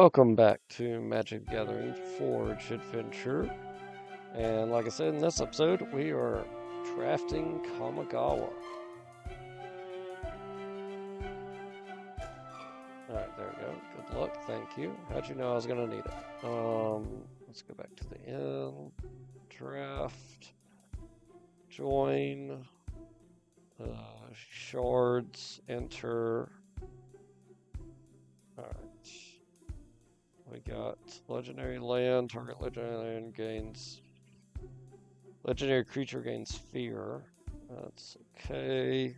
Welcome back to Magic the Gathering Forge Adventure. And like I said in this episode, we are drafting Kamigawa. Alright, there we go. Good luck, thank you. How'd you know I was gonna need it? Let's go back to the end. Draft. Join. Shards. Enter. Alright. We got legendary land, target legendary land gains. Legendary creature gains fear. That's okay.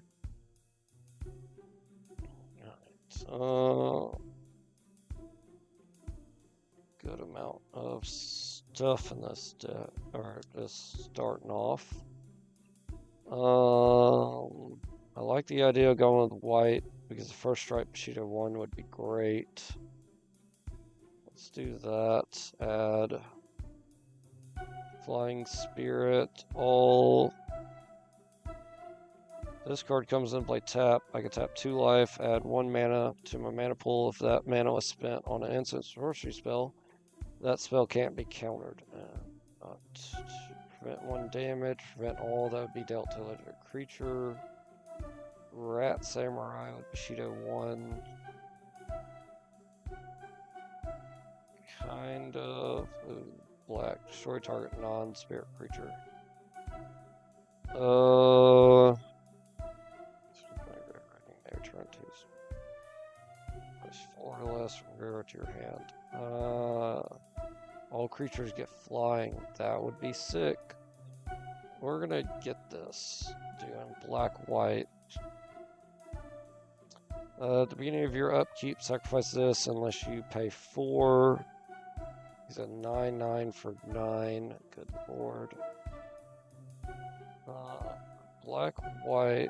Alright. Good amount of stuff in this deck, or this starting off. I like the idea of going with white because the first stripe Bushido 1 would be great. Let's do that. Add Flying Spirit. All. This card comes in play tap. I can tap 2 life, add 1 mana to my mana pool. If that mana was spent on an instant sorcery spell, that spell can't be countered. To prevent 1 damage, prevent all that would be dealt to a legendary creature. Rat Samurai with Bushido 1. Kind of. Black. Destroy target non-spirit creature. Turn 2. Push 4 or less from graveyard to your hand. All creatures get flying. That would be sick. We're gonna get this. Doing black-white. At the beginning of your upkeep, sacrifice this unless you pay 4. He's a 9/9 for 9. Good lord. Black-white.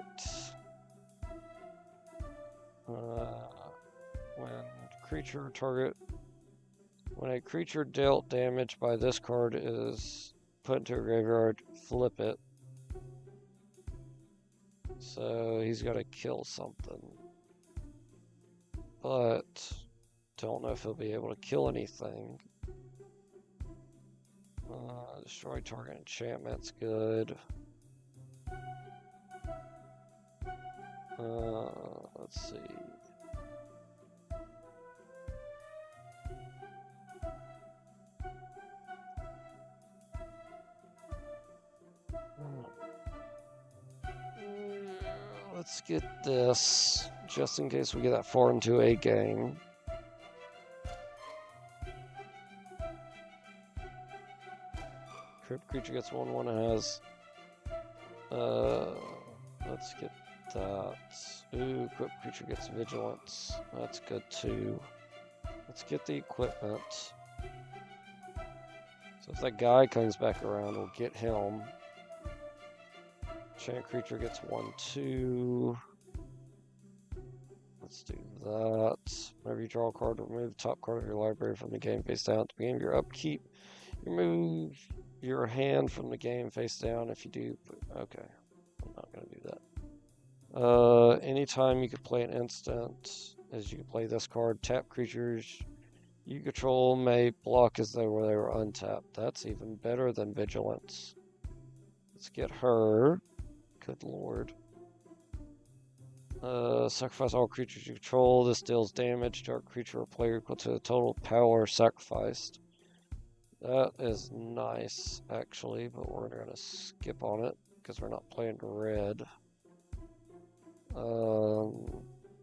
When a creature dealt damage by this card is put into a graveyard, flip it. So he's got to kill something. But don't know if he'll be able to kill anything. Destroy target enchantment's good. Let's see. Let's get this, just in case we get that far into a game. Crypt creature gets 1/1 and has. Let's get that. Ooh, Crypt creature gets vigilance. That's good too. Let's get the equipment. So if that guy comes back around, we'll get him. Enchant creature gets 1/2. Let's do that. Whenever you draw a card, remove the top card of your library from the game face down. At the beginning of your upkeep, remove your hand from the game face down. If you do, okay. I'm not going to do that. Anytime you could play an instant, as you can play this card, tap creatures you control may block as though they were untapped. That's even better than vigilance. Let's get her. Good lord. Sacrifice all creatures you control. This deals damage to our creature or player equal to the total power sacrificed. That is nice, actually, but we're going to skip on it because we're not playing red.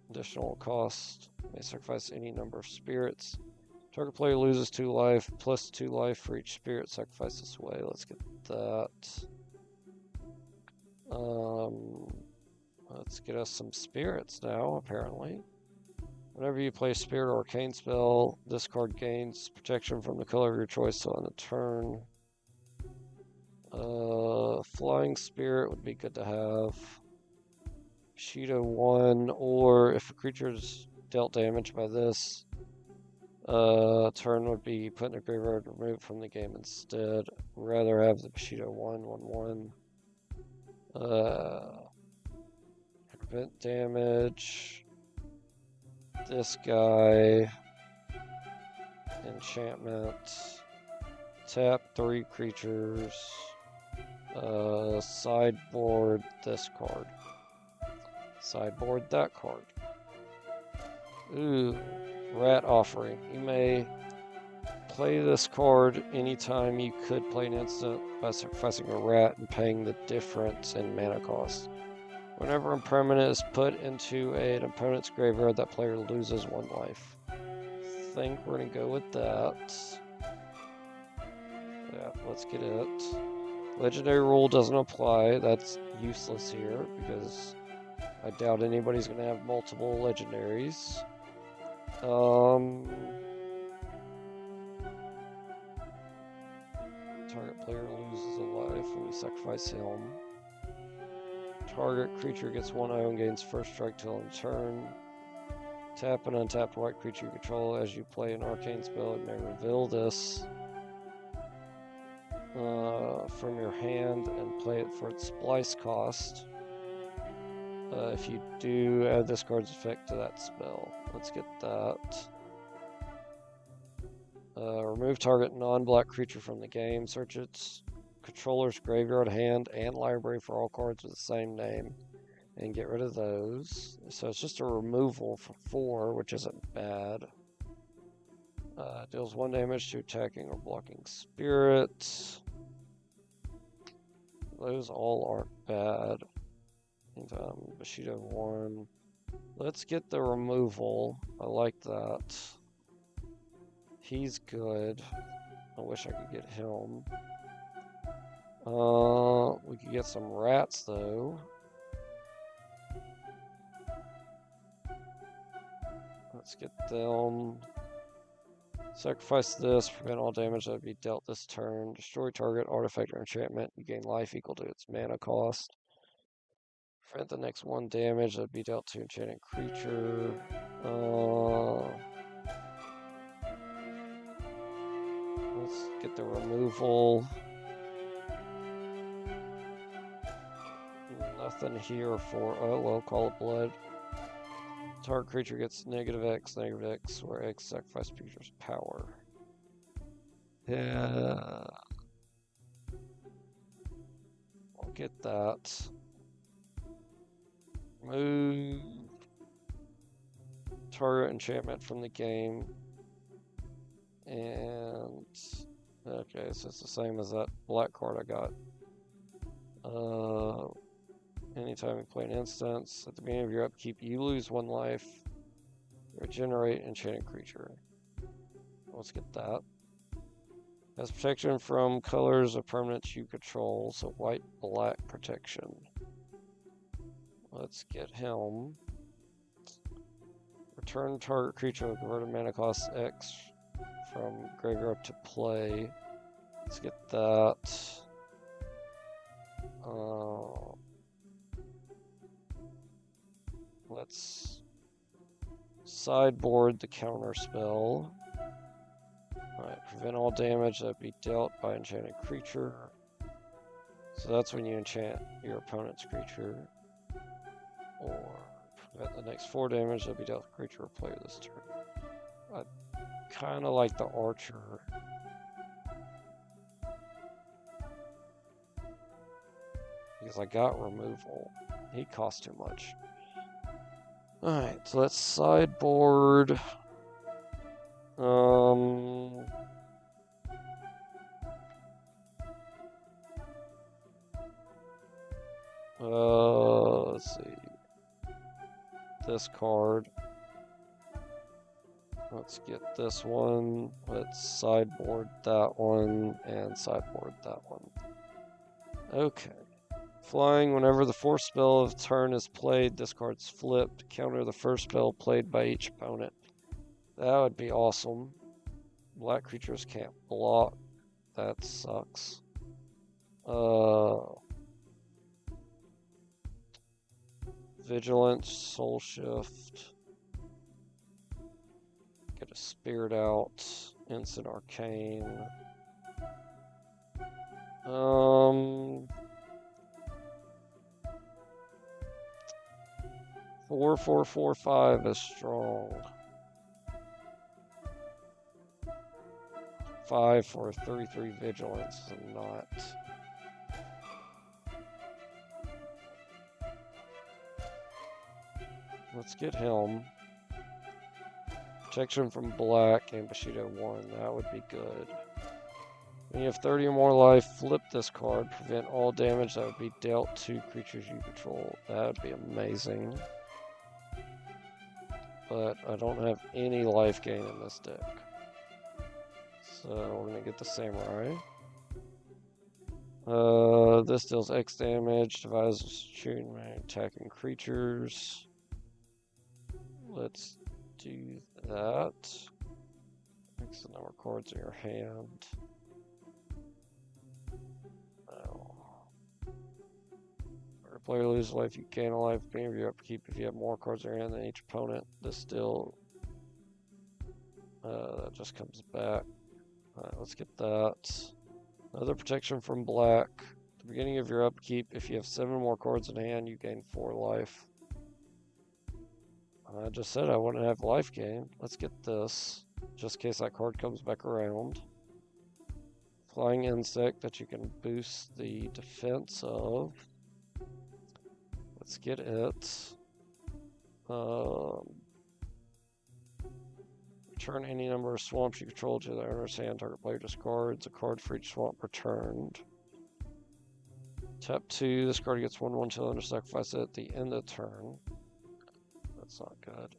Additional cost. May sacrifice any number of spirits. Target player loses 2 life, plus 2 life for each spirit sacrificed this way. Let's get that. Let's get us some spirits now, apparently. Whenever you play a spirit or arcane spell, this card gains protection from the color of your choice on the turn. Flying Spirit would be good to have. Bushido 1, or if a creature is dealt damage by this, turn would be put in the graveyard, removed from the game instead. Rather have the Bushido 1/1/1. Prevent damage. This guy. enchantment, tap 3 creatures, sideboard this card, sideboard that card. Ooh, Rat Offering. You may play this card anytime you could play an instant by sacrificing a rat and paying the difference in mana cost. Whenever a permanent is put into an opponent's graveyard, that player loses 1 life. I think we're going to go with that. Yeah, let's get it. Legendary rule doesn't apply. That's useless here because I doubt anybody's going to have multiple legendaries. Target player loses a life when you sacrifice him. Target creature gets 1 IO and gains first strike till end turn. Tap an untapped white creature you control as you play an arcane spell. It may reveal this from your hand and play it for its splice cost. If you do, add this card's effect to that spell. Let's get that. Remove target non-black creature from the game. Search its controller's graveyard, hand, and library for all cards with the same name. And get rid of those. So it's just a removal for 4, which isn't bad. Deals 1 damage to attacking or blocking spirits. Those all aren't bad. Bushido 1. Let's get the removal. I like that. He's good. I wish I could get him. We could get some rats though. Let's get them. Sacrifice this, prevent all damage that would be dealt this turn. Destroy target artifact or enchantment. You gain life equal to its mana cost. Prevent the next 1 damage that would be dealt to enchanted creature. Let's get the removal. Nothing here for, oh well, call it blood. Target creature gets -X, -X, where X sacrifice creature's power. Yeah. I'll get that. Move target enchantment from the game. And okay, so it's the same as that black card I got. Anytime you play an instance, at the beginning of your upkeep, you lose 1 life. Regenerate enchanted creature. Let's get that. Has protection from colors of permanents you control, so white, black protection. Let's get him. Return target creature with converted mana cost X from graveyard to play. Let's get that. Let's sideboard the counter spell. Alright, prevent all damage that be dealt by enchanted creature. So that's when you enchant your opponent's creature. Or prevent the next 4 damage that be dealt with creature or player this turn. I kind of like the archer. Because I got removal. He costs too much. Alright, so let's sideboard. Let's see. This card. Let's get this one. Let's sideboard that one and sideboard that one. Okay. Flying, whenever the 4th spell of turn is played, this card's flipped. Counter the first spell played by each opponent. That would be awesome. Black creatures can't block. That sucks. Vigilance, Soul Shift. Get a Spirit out. Instant Arcane. 4, 4, 4, 5 is strong. 5 for 33 vigilance, and not. Let's get him. Protection from black and Bushido 1. That would be good. When you have 30 or more life, flip this card. Prevent all damage that would be dealt to creatures you control. That would be amazing. But I don't have any life gain in this deck. So we're going to get the Samurai. This deals X damage. Divides shooting attacking creatures. Let's do that. Mix the number of cards in your hand. Player loses life, you gain a life. Beginning of your upkeep, if you have more cards in your hand than each opponent, this still that just comes back. Alright, let's get that. Another protection from black. At the beginning of your upkeep, if you have 7 more cards in hand, you gain 4 life. I just said I wouldn't have life gain. Let's get this, just in case that card comes back around. Flying insect that you can boost the defense of. Let's get it. Return any number of swamps you control to the owner's hand. Target player discards a card for each swamp returned. Tap 2. This card gets 1/1 till under sacrifice it at the end of the turn. That's not good.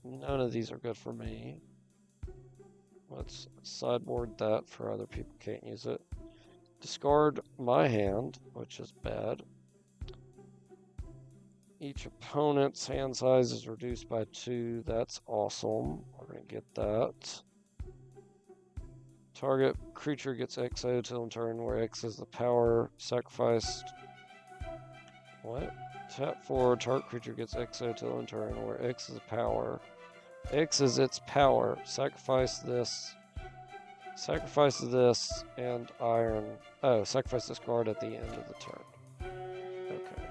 None of these are good for me. Let's sideboard that for other people can't use it. Discard my hand, which is bad. Each opponent's hand size is reduced by 2. That's awesome. We're going to get that. Target creature gets XO till in turn, where X is the power sacrificed. What? Tap 4. Target creature gets XO till in turn, where X is the power. X is its power. Sacrifice this. Sacrifice this and iron. Oh, sacrifice this card at the end of the turn. Okay.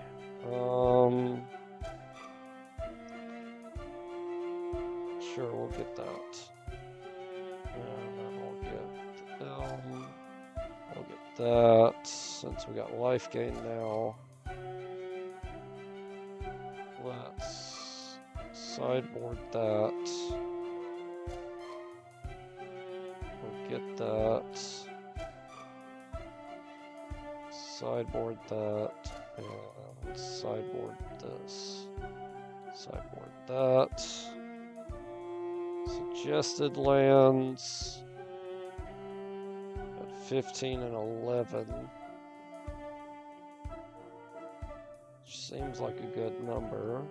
Sure, we'll get that. And then we'll get that, since we got life gain now. Let's sideboard that. We'll get that. Sideboard that. And sideboard this. Sideboard that. Suggested lands at 15 and 11. Which seems like a good number.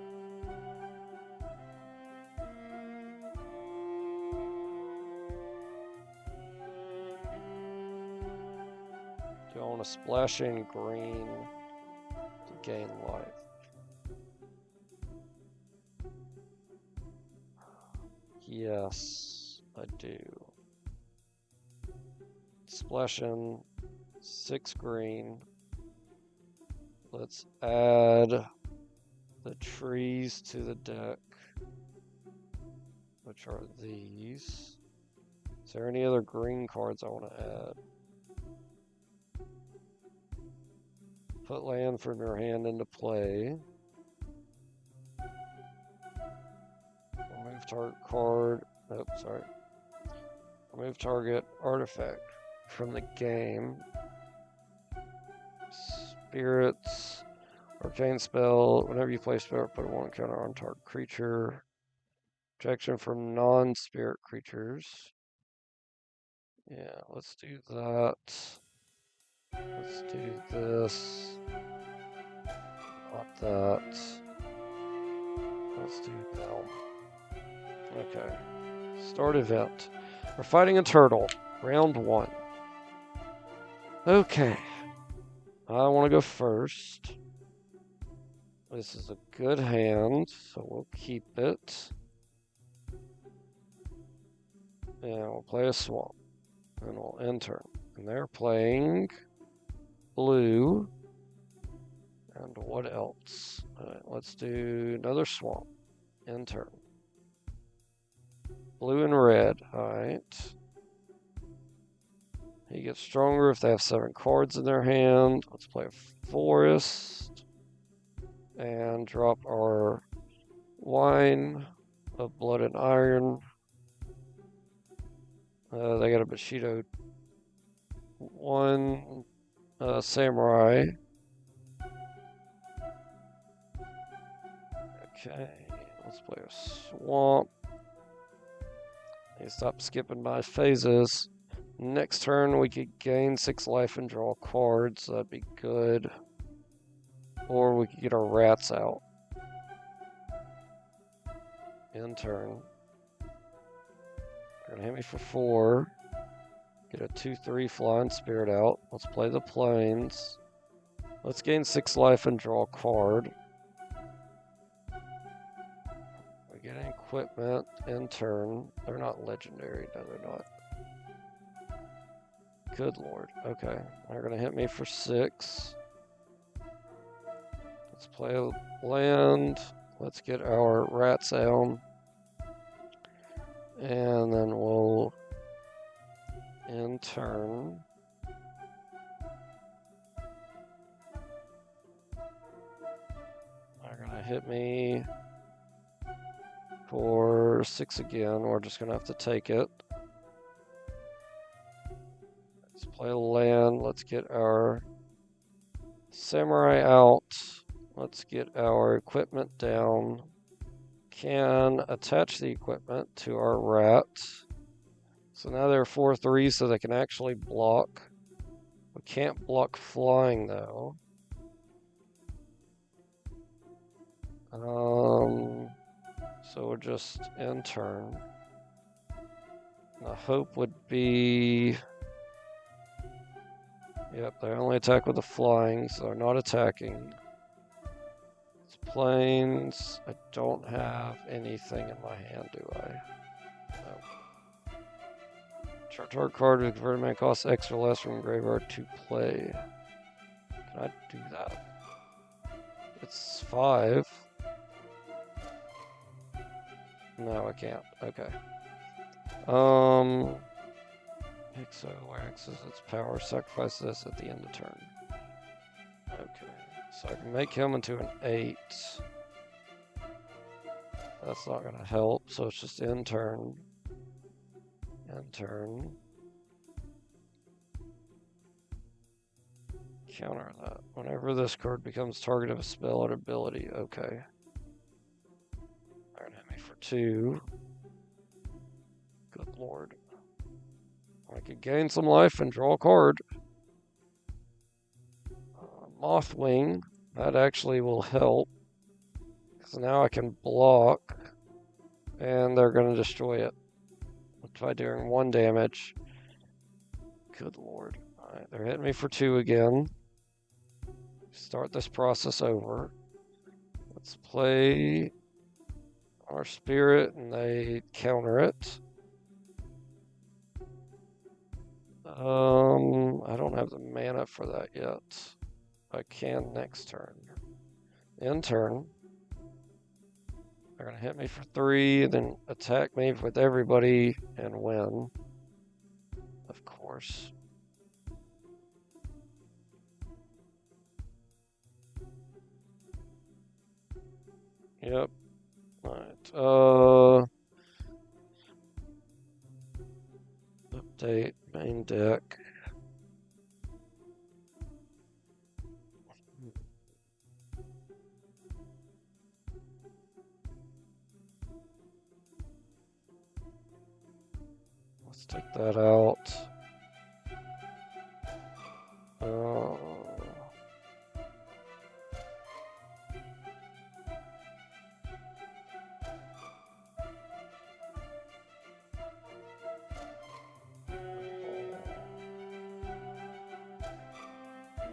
Do I want to splash in green to gain life? Yes, I do. Splash in 6 green. Let's add the trees to the deck, which are these. Is there any other green cards I want to add? Put land from your hand into play. Remove target card. Oh, sorry. Remove target artifact from the game. Spirits. Arcane spell. Whenever you play spirit, put a 1 counter on target creature. Protection from non-spirit creatures. Yeah, let's do that. Let's do this. Not that. Let's do that. Okay. Start event. We're fighting a turtle. Round 1. Okay. I want to go first. This is a good hand, so we'll keep it. And we'll play a swamp. And we'll end turn. And they're playing blue. And what else? Alright, let's do another swamp. End turn. Blue and red. Alright. get stronger if they have 7 cards in their hand. Let's play a forest and drop our wine of blood and iron. They got a Bushido 1 samurai. Okay, let's play a swamp. Hey, stop skipping my phases. Next turn we could gain 6 life and draw cards. That'd be good. Or we could get our rats out. End turn. They're gonna hit me for 4. Get a 2/3 flying spirit out. Let's play the plains. Let's gain 6 life and draw a card. We get an equipment in turn. They're not legendary. No, they're not. Good lord. Okay. They're gonna hit me for 6. Let's play a land. Let's get our rats out. And then we'll end turn. They're gonna hit me for 6 again. We're just gonna have to take it. Let's play land. Let's get our samurai out. Let's get our equipment down. Can attach the equipment to our rat. So now they're 4/3, so they can actually block. We can't block flying though. So we'll just end turn. The hope would be, yep, they only attack with the flying, so they're not attacking. It's plains. I don't have anything in my hand, do I? No. Target card with converted mana costs X or less from graveyard to play. Can I do that? It's 5. No, I can't. Okay. X is its power. Sacrifice this at the end of turn. Okay. So I can make him into an 8. That's not going to help, so it's just end turn. End turn. Counter that. Whenever this card becomes target of a spell or ability. Okay. They're going to hit me for 2. Good lord. I could gain some life and draw a card. Mothwing. That actually will help. Because now I can block. And they're going to destroy it. By doing 1 damage. Good lord. Alright, they're hitting me for 2 again. Start this process over. Let's play our spirit and they counter it. I don't have the mana for that yet. I can next turn. End turn. They're going to hit me for 3, then attack me with everybody and win. Of course. Yep. Alright. Update main deck. Let's take that out.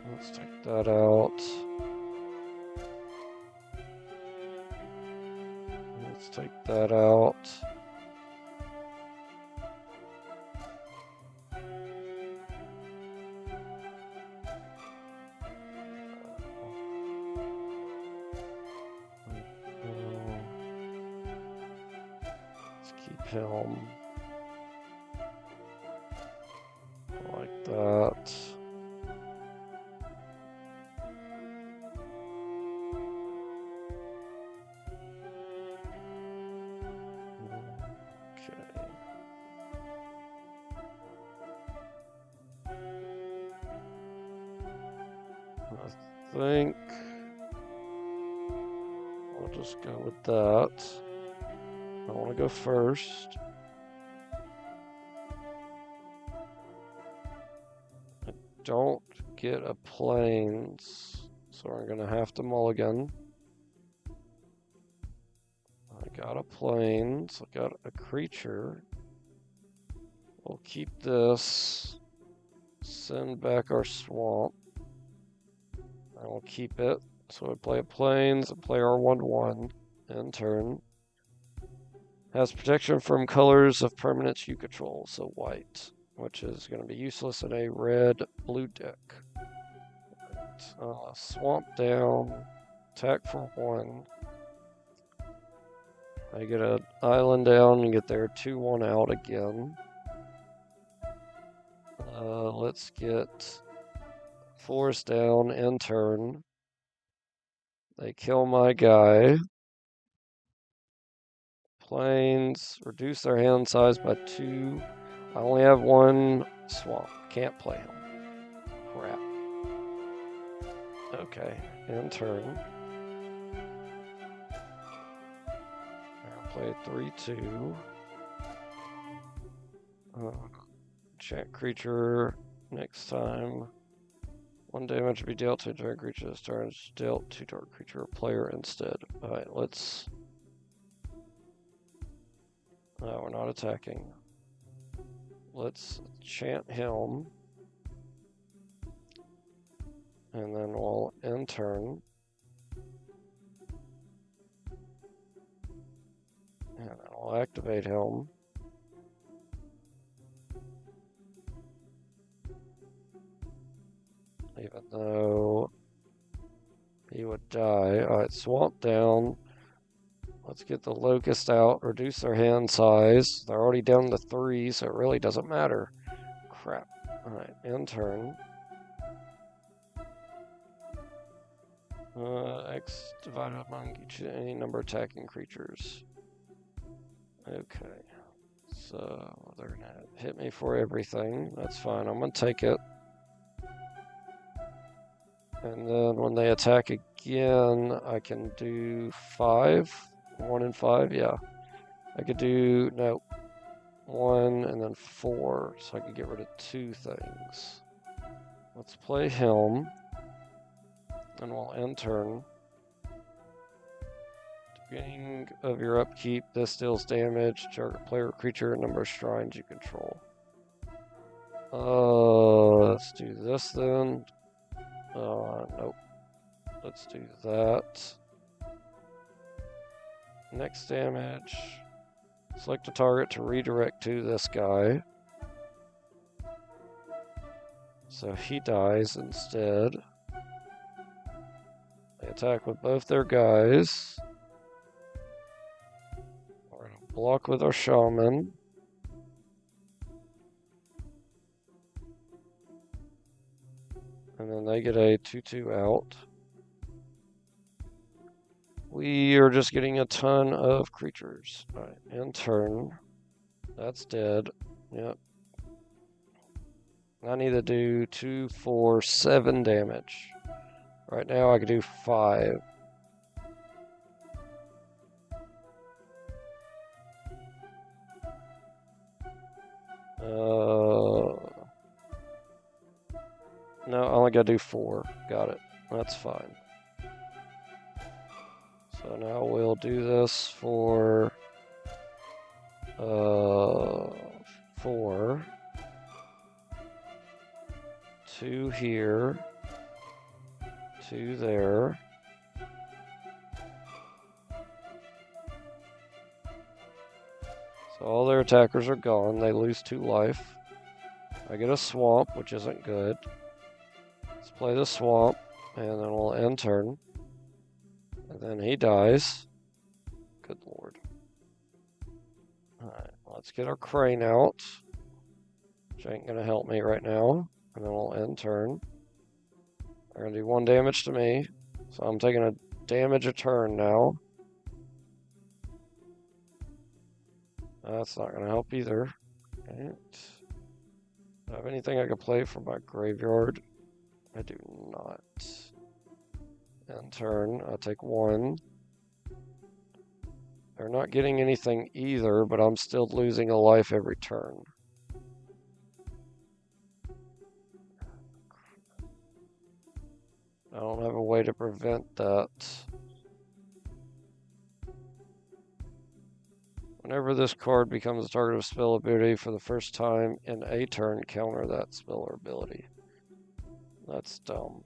Let's take that out. Let's take that out. Let's keep him like that. think I'll just go with that. I want to go first. I don't get a plains, so I'm going to have to mulligan. I got a plains, I got a creature. We'll keep this, send back our swamp. I will keep it. So we play a plains and play our 1/1 in turn. Has protection from colors of permanents you control, so white, which is going to be useless in a red-blue deck. Right. Swamp down, attack for 1. I get an island down and get their 2/1 out again. Let's get forest down in turn. They kill my guy. Plains, reduce their hand size by 2. I only have 1 swamp. Can't play him. Crap. Okay, in turn. I'll play 3/2. Enchant creature next time. 1 damage to be dealt to a target creature this turn. It's dealt to target creature or player instead. Alright, let's. No, we're not attacking. Let's enchant him. And then we'll end turn. And then we'll activate him. Even though he would die. Alright, swamp down. Let's get the locust out, reduce their hand size. They're already down to 3, so it really doesn't matter. Crap. Alright, end turn. X divided among each any number of attacking creatures. Okay. So they're gonna hit me for everything. That's fine. I'm gonna take it. And then when they attack again, I can do 5. 1 and 5, yeah. I could do, no, 1 and then 4, so I could get rid of 2 things. Let's play him, and we'll end turn. Beginning of your upkeep, this deals damage to target player or creature and number of shrines you control. Let's do this then. Nope. Let's do that. Next damage. Select a target to redirect to this guy. So he dies instead. They attack with both their guys. We're going to block with our shaman. And then they get a 2/2 out. We are just getting a ton of creatures. Alright, in turn. That's dead. Yep. I need to do 2, 4, 7 damage. Right now I can do 5. No, I only gotta do 4. Got it. That's fine. So now we'll do this for 4. 2 here. 2 there. So all their attackers are gone. They lose 2 life. I get a swamp, which isn't good. Let's play the swamp, and then we'll end turn. And then he dies. Good lord. Alright, let's get our crane out, which ain't gonna help me right now. And then we'll end turn. They're gonna do 1 damage to me. So I'm taking a damage a turn now. That's not gonna help either. Right. Do I have anything I can play from my graveyard? I do not. End turn, I take 1. They're not getting anything either, but I'm still losing a life every turn. I don't have a way to prevent that. Whenever this card becomes a target of spell ability for the first time in a turn, counter that spell or ability. That's dumb.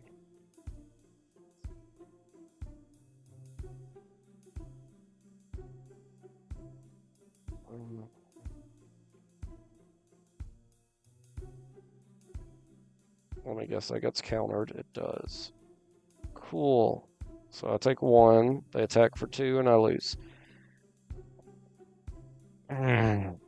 Well, I guess that gets countered. It does. Cool. So I take 1, they attack for 2, and I lose. And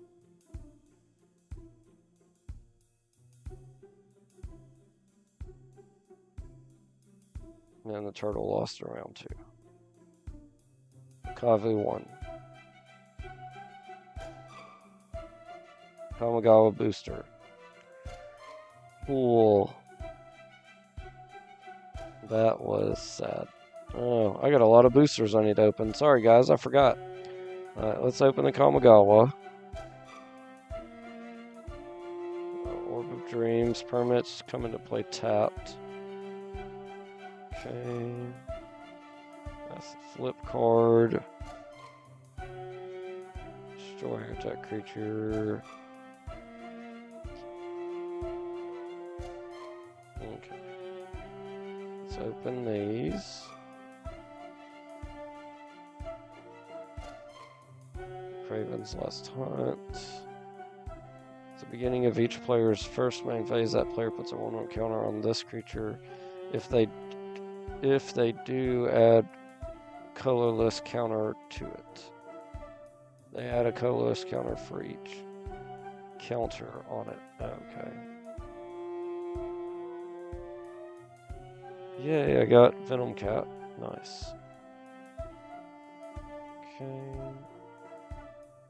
the turtle lost around 2. Kavu 1. Kamigawa booster. Cool. That was sad. Oh, I got a lot of boosters I need to open. Sorry, guys, I forgot. Alright, let's open the Kamigawa. Orb of Dreams. Permits come into play tapped. Okay. That's the flip card. Destroy attack creature. Okay. Let's open these. Craven's Last Hunt. At the beginning of each player's first main phase, that player puts a 1/1 counter on this creature. If they do add colorless counter to it. They add a colorless counter for each counter on it. Okay. Yay, I got Venom Cat. Nice. Okay.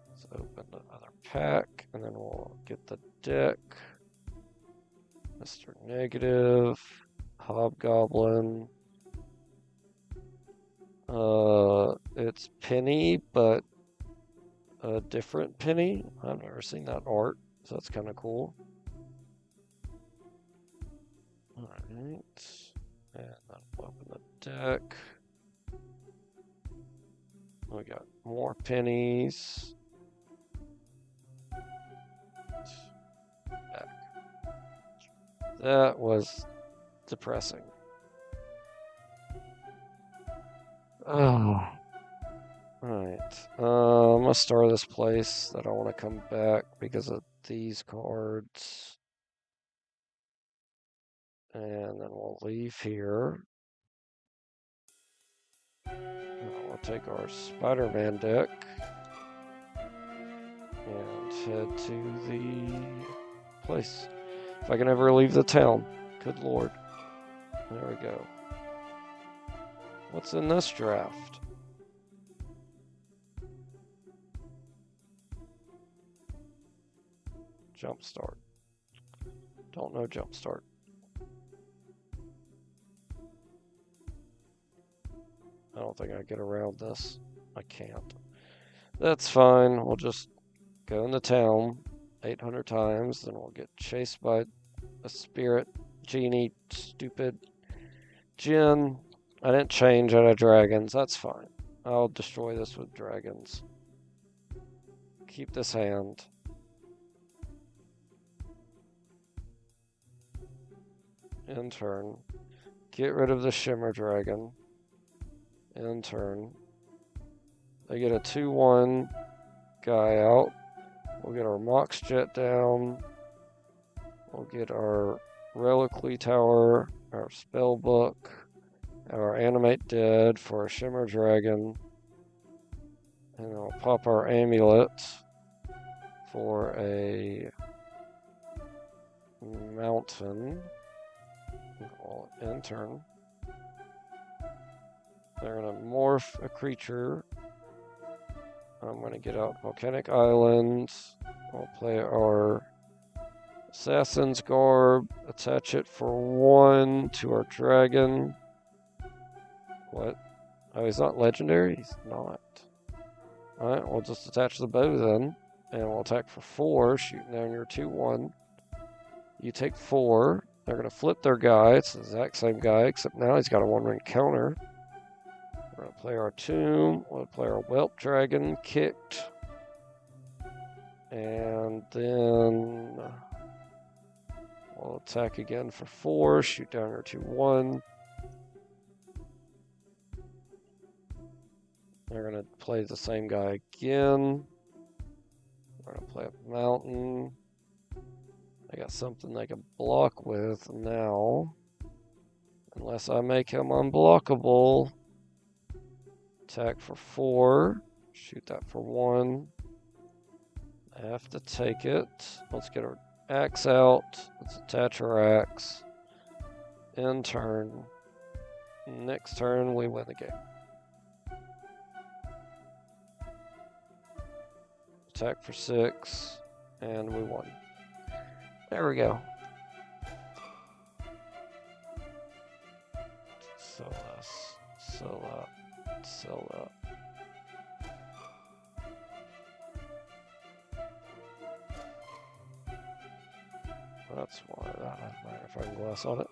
Let's open another pack, and then we'll get the deck. Mr. Negative. Hobgoblin. It's Penny, but a different Penny. I've never seen that art, so that's kind of cool. Alright. And then we'll open the deck. We got more pennies. Back. That was depressing. Oh. Alright. I'm gonna star this place that I want to come back because of these cards. And then we'll leave here. We'll take our Spider-Man deck and head to the place. If I can ever leave the town. Good lord. There we go. What's in this draft? Jumpstart. Don't know Jumpstart. I don't think I get around this. I can't. That's fine. We'll just go into town 800 times, then we'll get chased by a spirit, genie, stupid Jin. I didn't change out of dragons. That's fine. I'll destroy this with dragons. Keep this hand. In turn. Get rid of the Shimmer Dragon. In turn. They get a 2/1 guy out. We'll get our Mox Jet down. We'll get our Reliquary Tower, our Spellbook, our Animate Dead for a Shimmer Dragon. And I'll pop our Amulet for a Mountain. I'll end turn. They're going to morph a creature. I'm going to get out Volcanic Island. I'll play our Assassin's Garb. Attach it for 1 to our dragon. What? Oh, he's not legendary? He's not. Alright, we'll just attach the bow then. And we'll attack for 4, shooting down your 2-1. You take 4. They're going to flip their guy. It's the exact same guy, except now he's got a 1-ring counter. We're going to play our Tomb. We'll play our Whelp Dragon, kicked. And then we'll attack again for 4, shoot down your 2-1. They're going to play the same guy again. We're going to play a Mountain. I got something they can block with now. Unless I make him unblockable. Attack for 4. Shoot that for 1. I have to take it. Let's get our axe out. Let's attach our axe. End turn. Next turn, we win the game. Attack for 6. And we won. There we go. Sell this. Sell that. Sell that. That's why that has magnifying glass on it.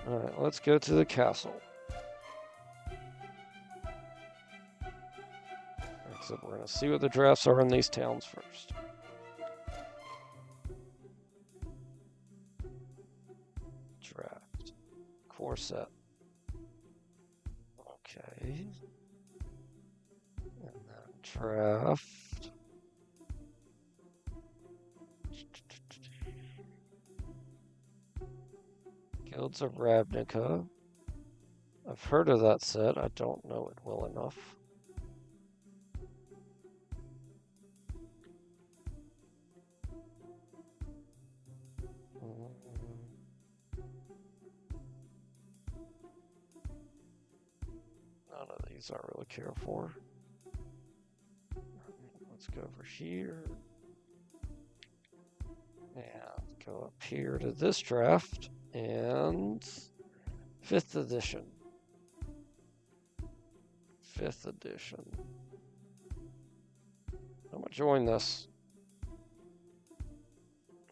Alright, let's go to the castle. So we're going to see what the drafts are in these towns first. Draft. Core set. Okay. And then draft. Guilds of Ravnica. I've heard of that set. I don't know it well enough. None of these I really care for. Let's go over here. And go up here to this draft. And 5th edition. 5th edition. I'm gonna join this.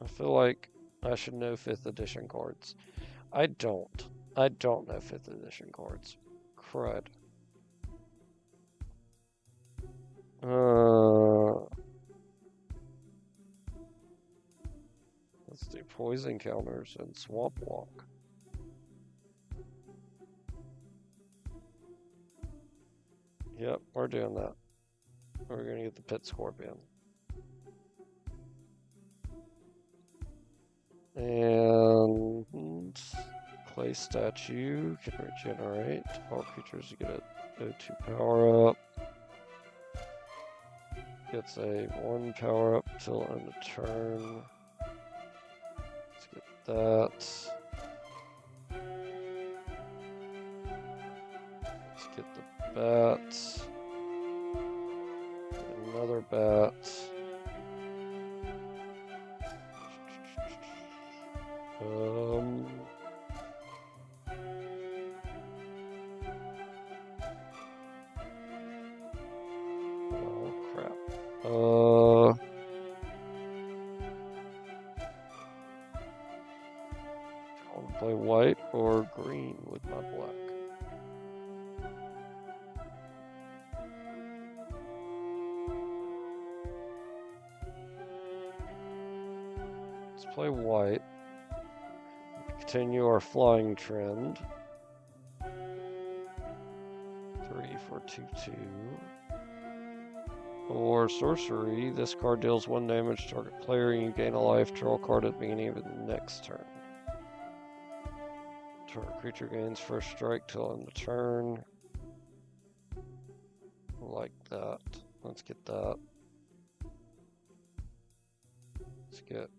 I feel like I should know 5th edition cards. I don't. I don't know 5th edition cards. Crud. Let's do poison counters and swamp walk. Yep, we're doing that. We're gonna get the pit scorpion. And clay statue can regenerate. All creatures get a O2 power up. Gets a 1 power up till end of turn. Let's get that. Let's get the bat. Get another bat. Oh crap. I want to play white or green with my black. Let's play white. Continue our flying trend. 3 for 2/2. Or sorcery, this card deals 1 damage to target player and you gain a life. Draw a card at the beginning of the next turn. Target creature gains first strike till end of turn. Like that. Let's get that. Let's get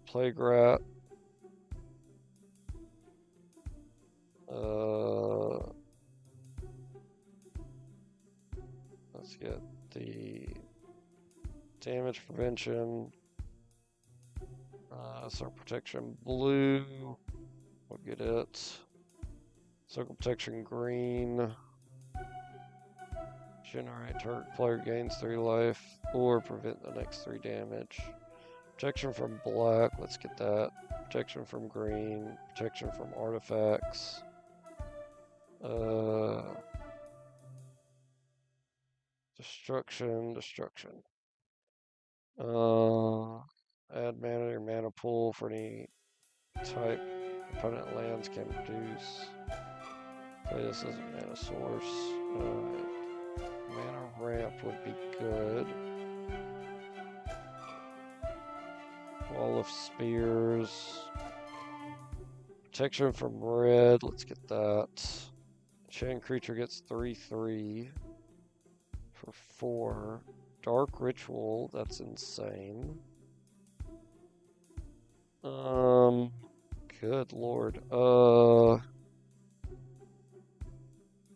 Plague Rat. Let's get the damage prevention. Sword protection blue. We'll get it. Circle protection green. Generate target player gains 3 life or prevent the next 3 damage. Protection from black, let's get that. Protection from green. Protection from artifacts. Destruction. Add mana to your mana pool for any type opponent lands can produce. Play this as a mana source. Mana ramp would be good. Wall of Spears. Protection from red, let's get that. Chain creature gets 3/3 for 4. Dark Ritual, that's insane. Good lord.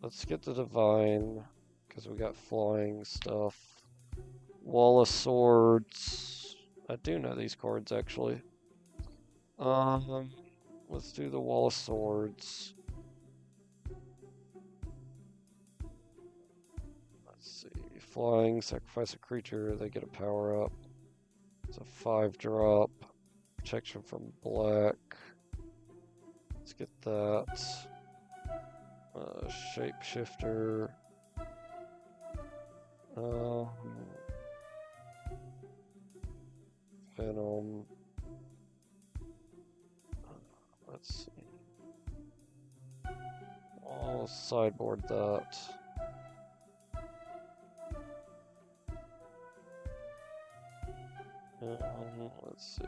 Let's get the Divine, because we got flying stuff. Wall of Swords. I do know these cards, actually. Let's do the Wall of Swords. Let's see. Flying, sacrifice a creature, they get a power up. It's a 5-drop. Protection from black. Let's get that. Shapeshifter. Venom. Let's see. I'll sideboard that. Let's see.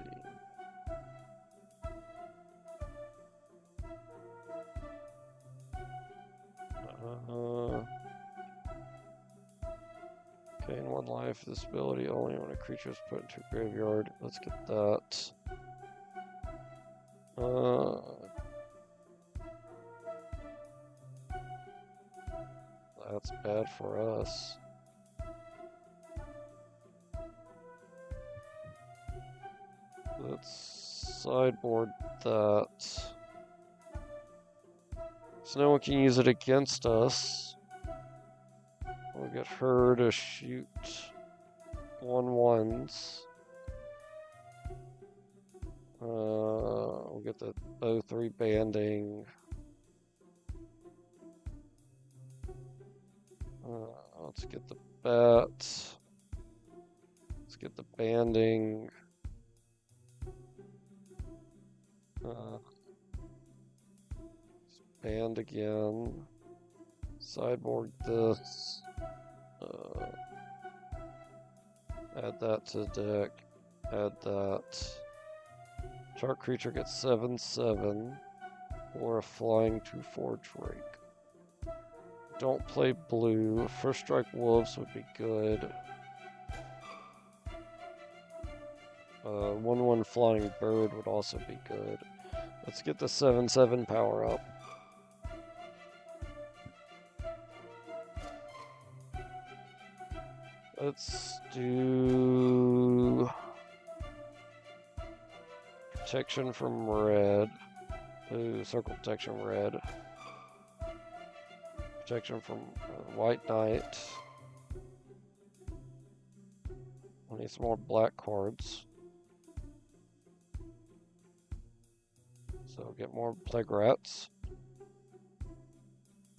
Gain 1 life. This ability only when a creature is put into a graveyard. Let's get that. That's bad for us. Let's sideboard that. So no one can use it against us. We'll get her to shoot 1/1s. We'll get the 0/3 banding. Let's get the bat. Let's get the banding. Band again. Sideboard this. Add that to the deck. Add that. Target creature gets 7/7 or a flying 2/4 Drake. Don't play blue. First strike wolves would be good. 1/1 flying bird would also be good. Let's get the 7/7 power up. Let's do protection from red. Ooh, circle protection red. Protection from white knight. We need some more black cards. So get more plague rats.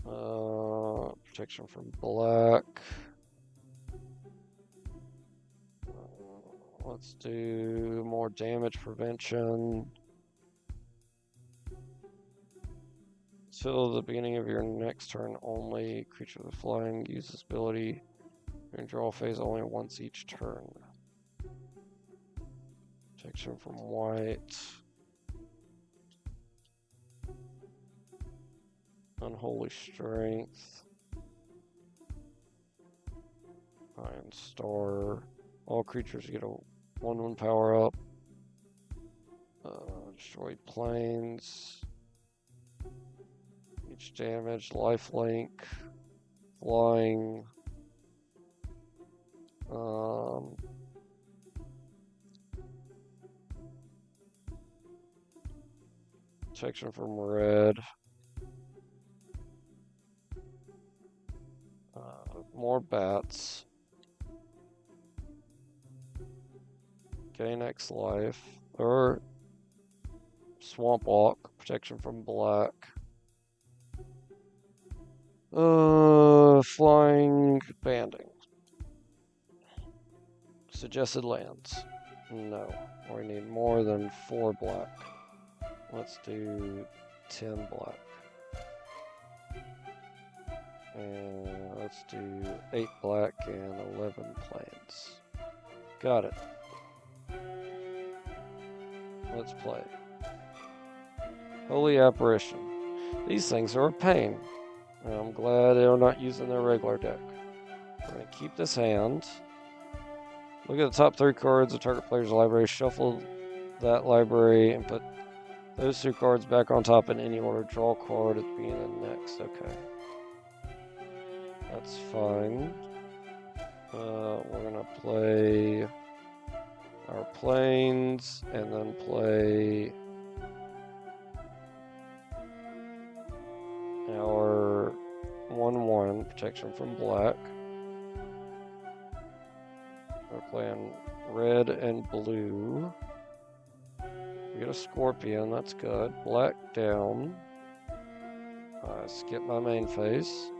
Protection from black. Let's do more damage prevention. Till the beginning of your next turn only. Creature with flying uses ability during draw phase only once each turn. Protection from white. Unholy Strength. Iron Star. All creatures get a 1/1 power up. Destroy planes. Each damage, lifelink, flying. Protection from red. more bats. Gain X life. Or Swamp Walk, protection from black. Flying banding. Suggested lands. No. We need more than 4 black. Let's do 10 black. And let's do 8 black and 11 plants. Got it. Let's play. Holy Apparition. These things are a pain. And I'm glad they're not using their regular deck. We're going to keep this hand. Look at the top 3 cards of target player's library. Shuffle that library and put those 2 cards back on top in any order. Draw a card at the beginning of the next. Okay. That's fine. We're going to play our planes and then play our 1/1 protection from black. We're playing red and blue. We get a scorpion, that's good. Black down. Skip my main phase.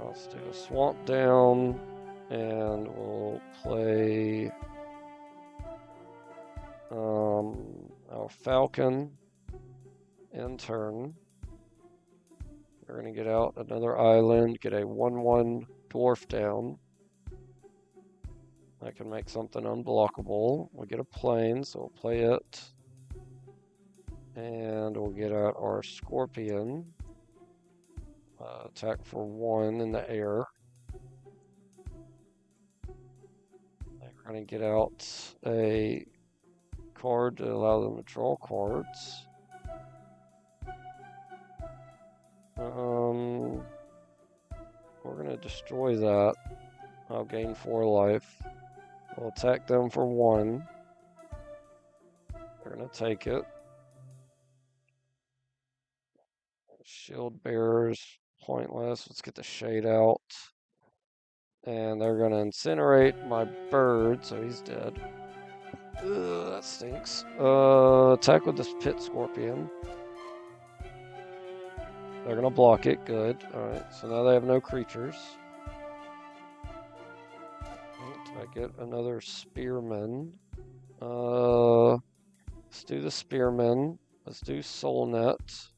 Let's do a swamp down, and we'll play our falcon in turn. We're going to get out another island, get a 1/1 dwarf down. I can make something unblockable. We'll get a plane, so we'll play it. And we'll get out our scorpion. Attack for 1 in the air. We're going to get out a card to allow them to draw cards. We're going to destroy that. I'll gain 4 life. We'll attack them for 1. They're going to take it. Shield bearers, pointless. Let's get the shade out. And they're going to incinerate my bird, so he's dead. Ugh, that stinks. Attack with this pit scorpion. They're going to block it. Good. Alright, so now they have no creatures. I get another spearman. Let's do the spearman. Let's do soul net.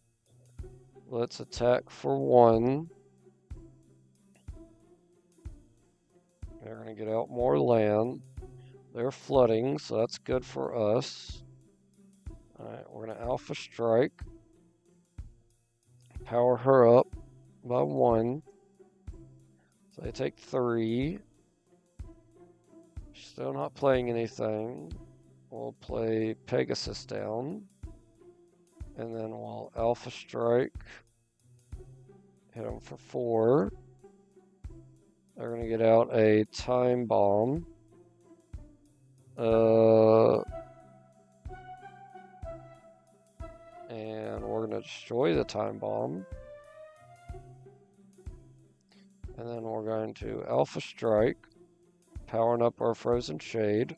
Let's attack for 1. They're going to get out more land. They're flooding, so that's good for us. Alright, we're going to Alpha Strike. Power her up by 1. So they take 3. Still not playing anything. We'll play Pegasus down. And then we'll Alpha Strike. Hit them for 4. They're going to get out a Time Bomb. And we're going to destroy the Time Bomb. And then we're going to Alpha Strike. Powering up our Frozen Shade.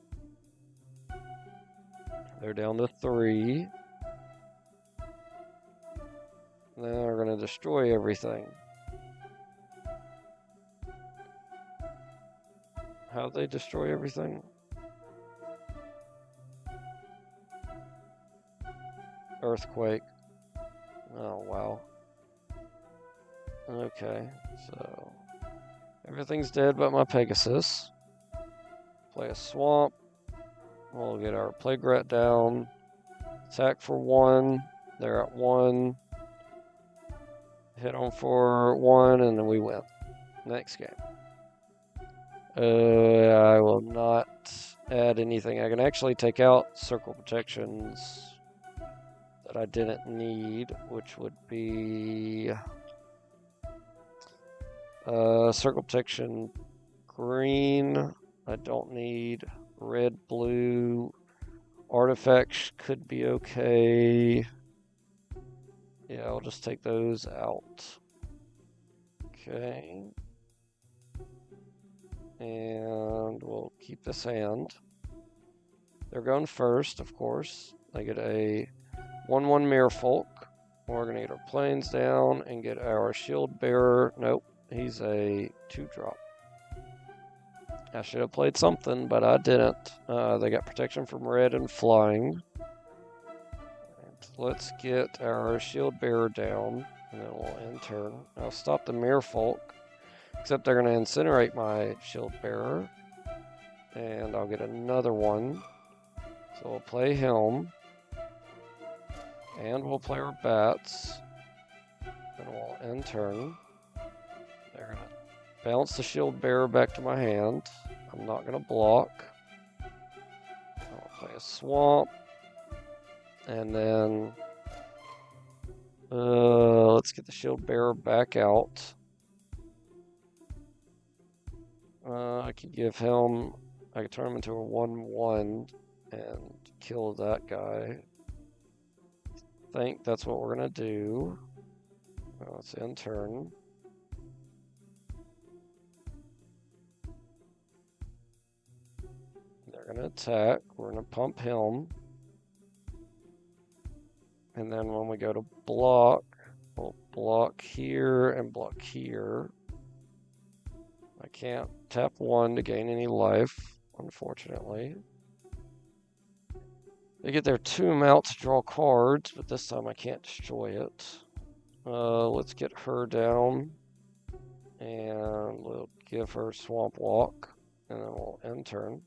They're down to 3. And then we're going to destroy everything. How'd they destroy everything? Earthquake. Oh, wow. Okay, so everything's dead but my Pegasus. Play a swamp. We'll get our Plague Rat down. Attack for 1. They're at 1. Hit them for 1, and then we win. Next game. I will not add anything. I can actually take out circle protections that I didn't need, which would be circle protection green. I don't need red, blue. Artifacts could be okay. Yeah, I'll just take those out. Okay. And we'll keep this hand. They're going first, of course. They get a 1/1 Merfolk. We're going to get our planes down and get our Shield Bearer. Nope, he's a 2-drop. I should have played something, but I didn't. They got protection from red and flying. Let's get our Shield Bearer down, and then we'll end turn. I'll stop the Merfolk, except they're going to incinerate my Shield Bearer, and I'll get another one. So we'll play Helm, and we'll play our Bats, and we'll end turn. They're going to bounce the Shield Bearer back to my hand. I'm not going to block. I'll play a Swamp. And then let's get the Shield Bearer back out. I could give him, I could turn him into a 1/1 and kill that guy. I think that's what we're going to do. Let's end turn. They're going to attack. We're going to pump him. And then when we go to block, we'll block here and block here. I can't tap 1 to gain any life, unfortunately. They get their tomb out to draw cards, but this time I can't destroy it. Let's get her down, and we'll give her Swamp Walk, and then we'll end turn.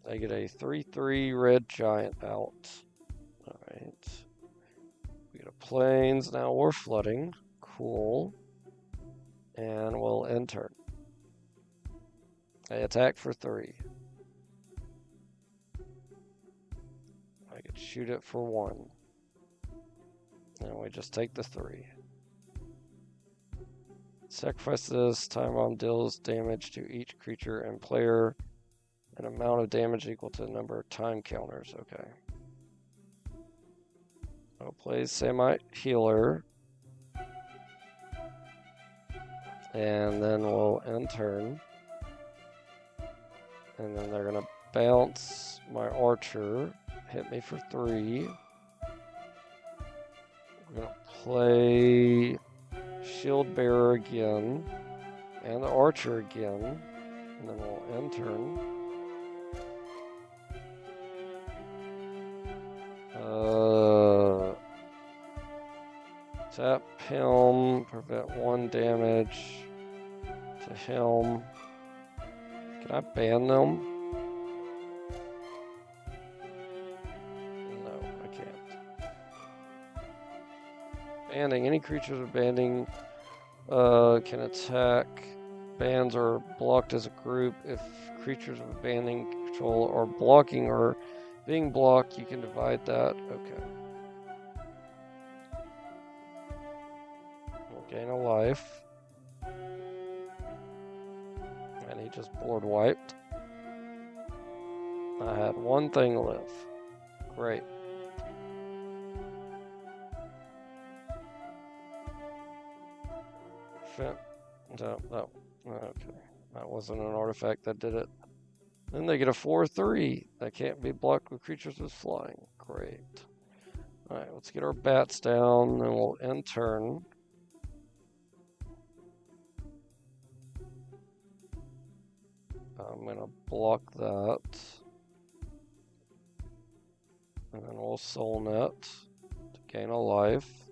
They get a 3/3 red giant out. Alright. We get a plains, now we're flooding. Cool. And we'll end turn. They attack for 3. I could shoot it for 1. And we just take the 3. Sacrifice this. Time bomb deals damage to each creature and player. An amount of damage equal to the number of time counters. Okay. I'll play Samite Healer. And then we'll end turn. And then they're going to bounce my Archer. Hit me for 3. We're going to play Shield Bearer again. And the Archer again. And then we'll end turn. Tap Helm, prevent 1 damage to Helm. Can I ban them? No, I can't. Banning. Any creatures with banning can attack. Bans are blocked as a group. If creatures with banning control are blocking or being blocked, you can divide that. Okay. Gain a life. And he just board wiped. I had 1 thing live. Great. No, okay. That wasn't an artifact that did it. Then they get a 4/3. That can't be blocked with creatures with flying. Great. Alright, let's get our bats down, and we'll end turn. I'm going to block that. And then we'll Soul Net to gain a life.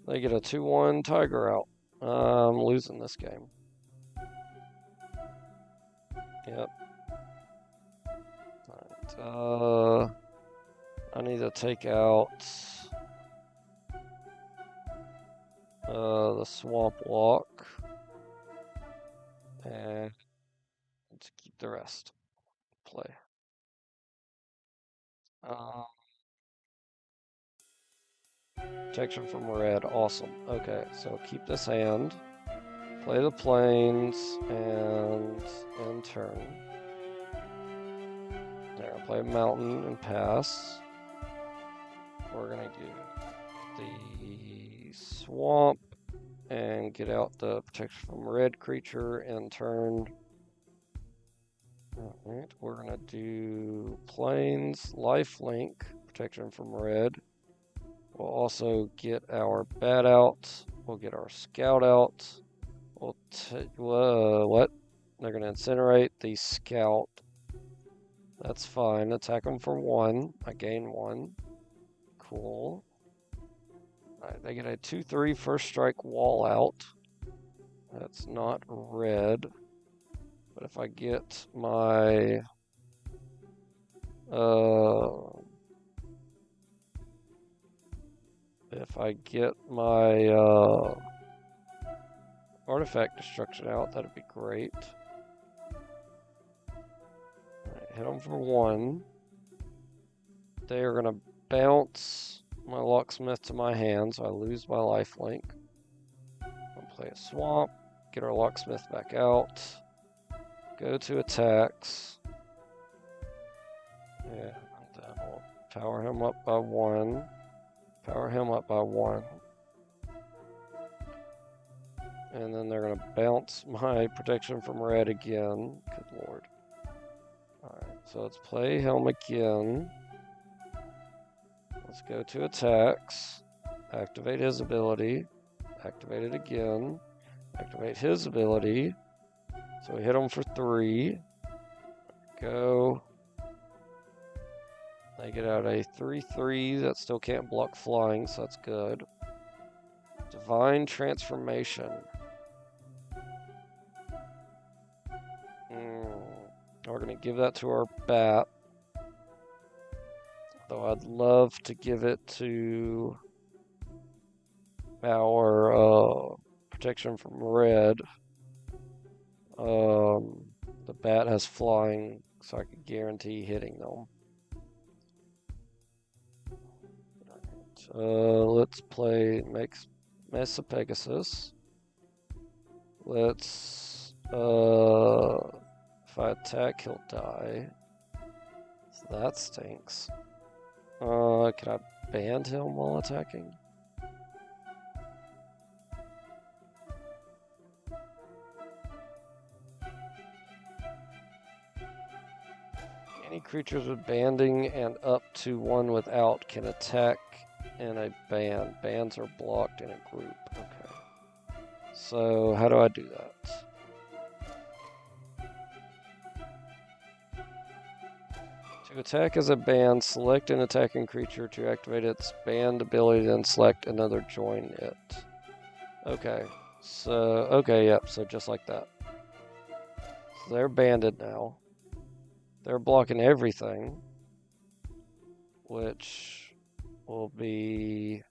They get a 2/1 Tiger out. I'm losing this game. Yep. Alright, I need to take out the Swamp Walk. And let's keep the rest. Play. Protection from red, awesome. Okay, so keep this hand. Play the plains and end turn. There, play a mountain and pass. We're gonna do the swamp and get out the protection from red creature in turn. Alright, we're gonna do plains, lifelink, protection from red. We'll also get our bat out. We'll get our scout out. What? They're gonna incinerate the scout. That's fine. Attack them for 1. I gain 1. Cool. Alright, they get a 2/3 first strike wall out. That's not red. But if I get my artifact destruction out, that'd be great. Right, hit them for 1. They are gonna bounce my locksmith to my hand, so I lose my lifelink. I'll play a swamp, get our locksmith back out, go to attacks. Yeah, and then we'll power him up by 1. Power him up by 1. And then they're gonna bounce my protection from red again. Good lord. Alright, so let's play him again. Let's go to attacks. Activate his ability. Activate it again. Activate his ability. So we hit him for 3. Go. They get out a 3/3 that still can't block flying, so that's good. Divine Transformation. We're going to give that to our bat. Though I'd love to give it to our protection from red. The bat has flying, so I can guarantee hitting them. Let's play Mesa Pegasus. Let's if I attack, he'll die. So that stinks. Can I band him while attacking? Any creatures with banding and up to 1 without can attack in a band. Bands are blocked in a group. Okay. So how do I do that? To attack as a band, select an attacking creature to activate its band ability, then select another join it. Okay. So, yep, so just like that. So they're banded now. They're blocking everything, which will be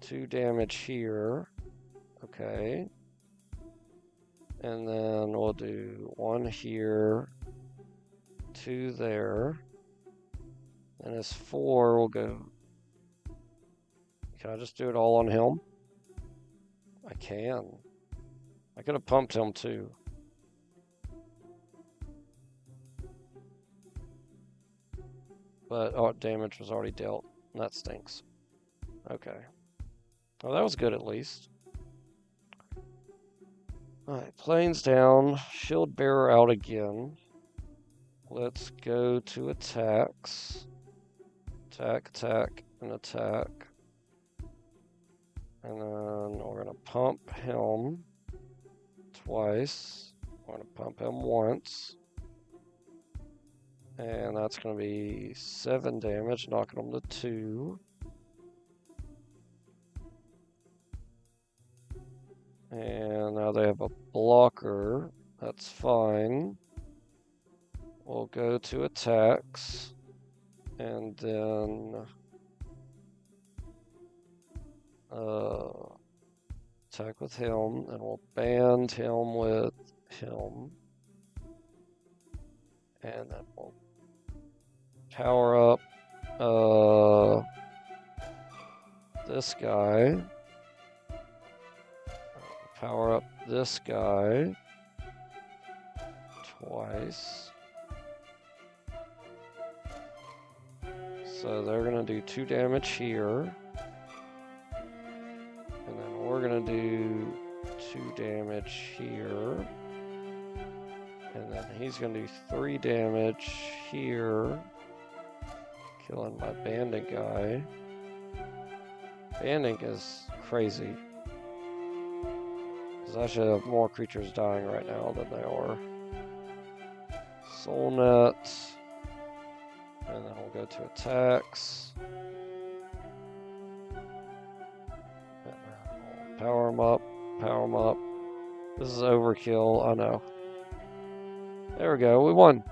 2 damage here. Okay. And then we'll do 1 here, 2 there. And his 4 will go. Can I just do it all on him? I can. I could have pumped him too. But damage was already dealt. And that stinks. Okay. Well, that was good at least. Alright, planes down. Shield bearer out again. Let's go to attacks. Attack, attack, and attack. And then we're going to pump him twice. We're going to pump him once. And that's going to be 7 damage, knocking him to 2. And now they have a blocker. That's fine. We'll go to attacks. And then attack with him. And we'll band him with him. And then we'll power up this guy. Power up this guy twice. So they're going to do 2 damage here. And then we're we're gonna do 2 damage here. And then he's gonna do 3 damage here. Killing my banding guy. Banding is crazy. Because I should have more creatures dying right now than they are. Soul Net. And then we'll go to attacks. Power him up. Power him up. This is overkill, I know. There we go, we won.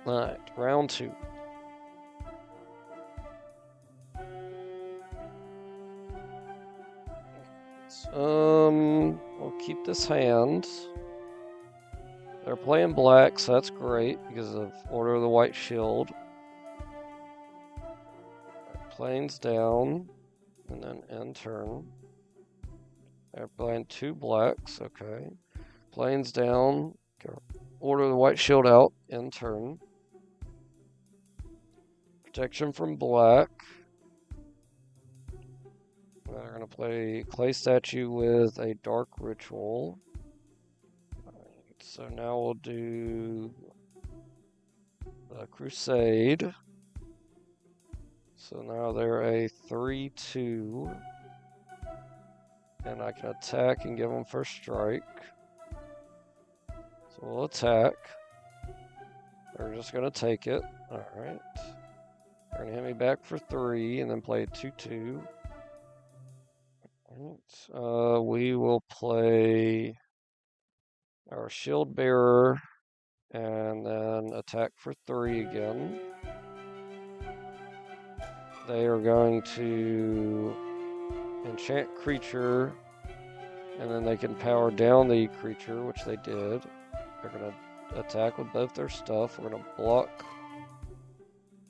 Alright, round 2. We'll keep this hand. They're playing black, so that's great because of Order of the White Shield. Plains down, and then end turn. They're playing 2 blacks, okay. Plains down, Order of the White Shield out, end turn. Protection from black. They're going to play Clay Statue with a Dark Ritual. Right, so now we'll do the Crusade. So now they're a 3/2. And I can attack and give them first strike. So we'll attack. They're just going to take it. Alright. They're going to hit me back for 3 and then play a 2/2. Alright. We will play our Shield Bearer and then attack for 3 again. They are going to enchant creature, and then they can power down the creature, which they did. They're going to attack with both their stuff. We're going to block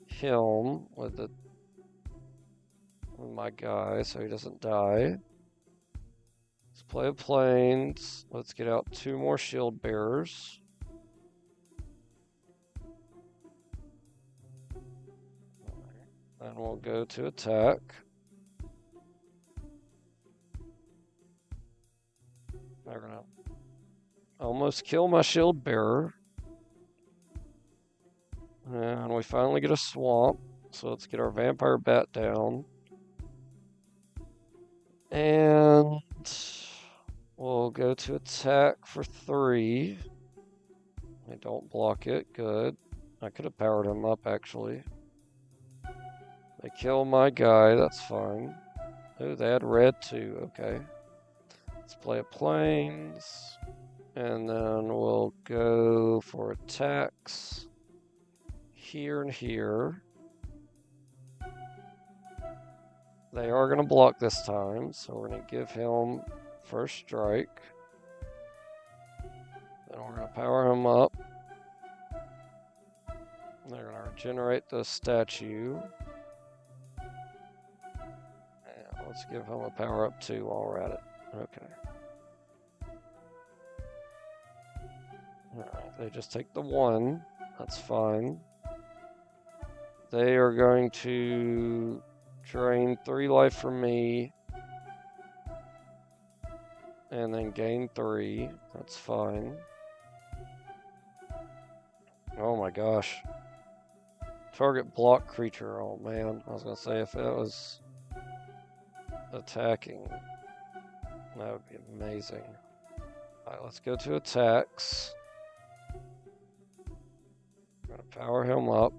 him with my guy so he doesn't die. Let's play plains. Let's get out 2 more shield bearers. And we'll go to attack. They're gonna almost kill my shield bearer. And we finally get a swamp. So let's get our vampire bat down. And we'll go to attack for 3. They don't block it. Good. I could have powered him up, actually. They kill my guy. That's fine. Oh, they had red too. Okay. Let's play a plains. And then we'll go for attacks here and here. They are going to block this time, so we're going to give him first strike. Then we're going to power him up. They're going to regenerate the statue. And let's give him a power up too while we're at it. Okay. Alright, they just take the 1. That's fine. They are going to drain 3 life from me. And then gain 3. That's fine. Oh my gosh. Target block creature. Oh man. I was going to say if it was attacking, that would be amazing. Alright, let's go to attacks. I'm going to power him up.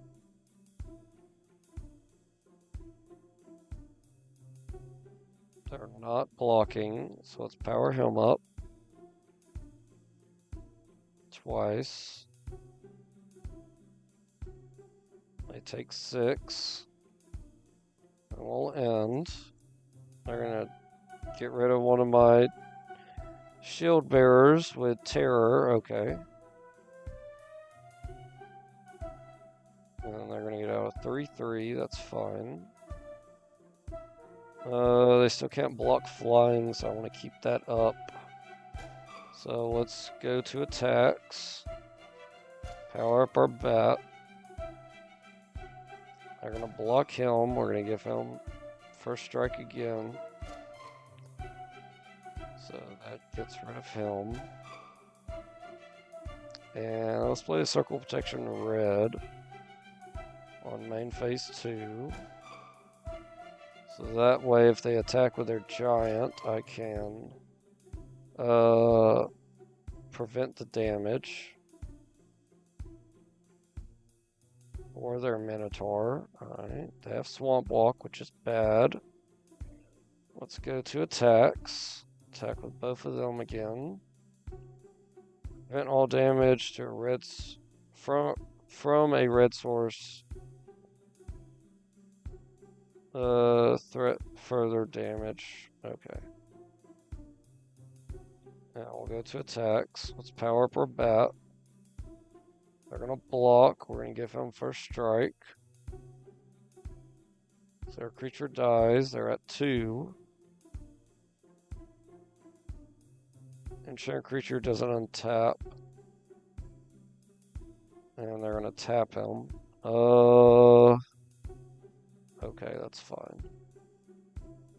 They're not blocking, so let's power him up. Twice. They take 6. And we'll end. They're going to get rid of one of my shield bearers with terror. Okay. And then they're going to get out a 3/3. That's fine. They still can't block flying, so I want to keep that up. So let's go to attacks. Power up our bat. They're going to block him. We're going to give him first strike again. So that gets rid of him. And let's play a Circle Protection red on main phase 2. So that way, if they attack with their giant, I can prevent the damage. Or their Minotaur. Alright, they have Swamp Walk, which is bad. Let's go to attacks. Attack with both of them again. Prevent all damage to a from a red source. Threat further damage. Okay. Now we'll go to attacks. Let's power up our bat. They're gonna block. We're gonna give him first strike. So our creature dies. They're at 2. Enchanted creature doesn't untap. And they're gonna tap him. Okay, that's fine.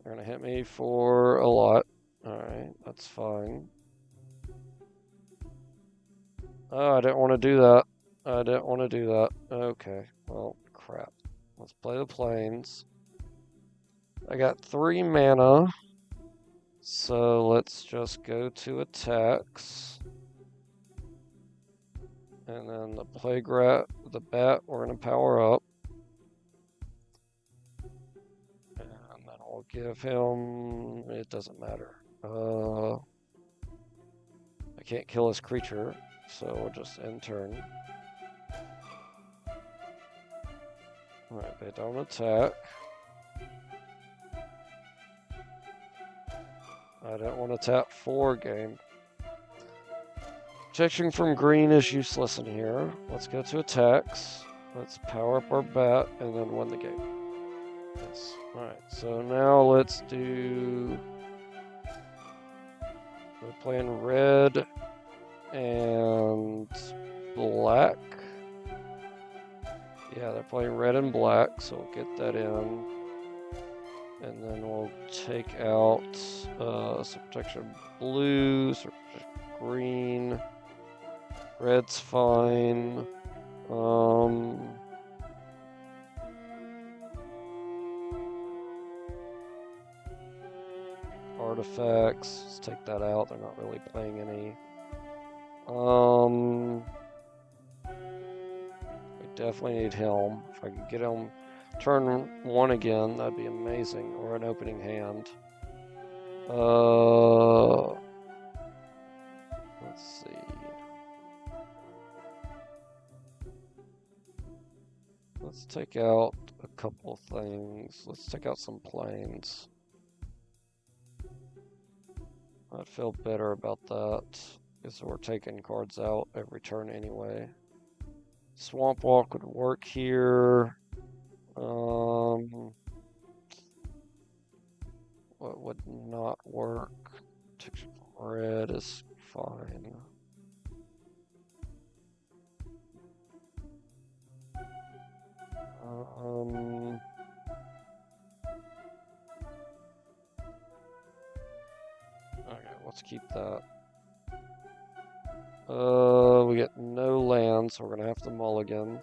They're gonna hit me for a lot. Alright, that's fine. Oh, I didn't want to do that. I didn't want to do that. Okay, well, crap. Let's play the plains. I got 3 mana. So let's just go to attacks. And then the the bat, we're going to power up. And then I'll give him, it doesn't matter. I can't kill his creature, so we'll just end turn. Alright, they don't attack. I don't want to tap 4 game. Protection from green is useless in here. Let's go to attacks. Let's power up our bat and then win the game. Yes. Alright, so now let's do... We're playing red and black. Yeah, they're playing red and black, so we'll get that in. And then we'll take out some protection blue, some protection green. Red's fine. Artifacts, let's take that out. They're not really playing any. We definitely need Helm. If I could get him turn 1 again, that'd be amazing. Or an opening hand. Let's see. Let's take out a couple things. Let's take out some planes. I'd feel better about that, because we're taking cards out every turn anyway. Swamp Walk would work here. What would not work? Red is fine. Okay, let's keep that. We get no land, so we're gonna have to mulligan.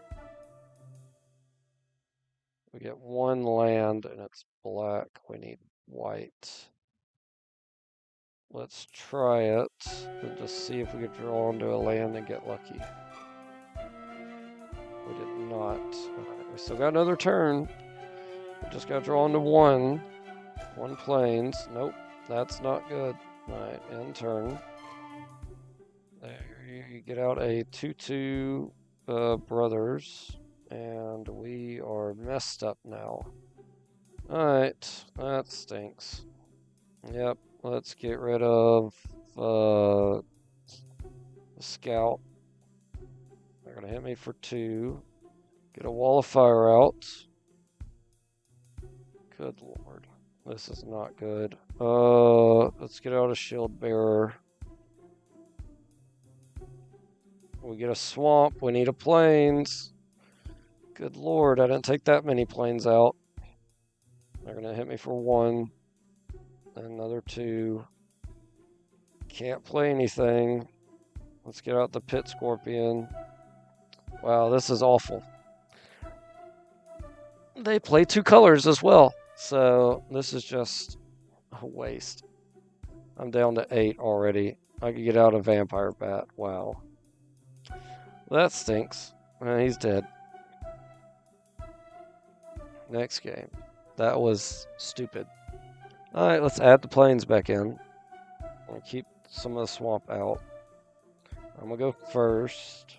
We get 1 land and it's black. We need white. Let's try it and just see if we could draw onto a land and get lucky. We did not. Alright, we still got another turn. We just gotta draw onto 1. 1 plains. Nope, that's not good. Alright, end turn. There, you get out a 2/2 brothers. And we are messed up now. Alright, that stinks. Yep, let's get rid of the scout. They're gonna hit me for 2. Get a wall of fire out. Good lord. This is not good. Let's get out a shield bearer. We get a swamp. We need a plains. Good lord, I didn't take that many planes out. They're gonna hit me for 1. Another 2. Can't play anything. Let's get out the Pit Scorpion. Wow, this is awful. They play 2 colors as well, so this is just a waste. I'm down to 8 already. I could get out a Vampire Bat. Wow. That stinks. He's dead. Next game. That was stupid. Alright, let's add the plains back in. I'll keep some of the swamp out. I'm gonna go first.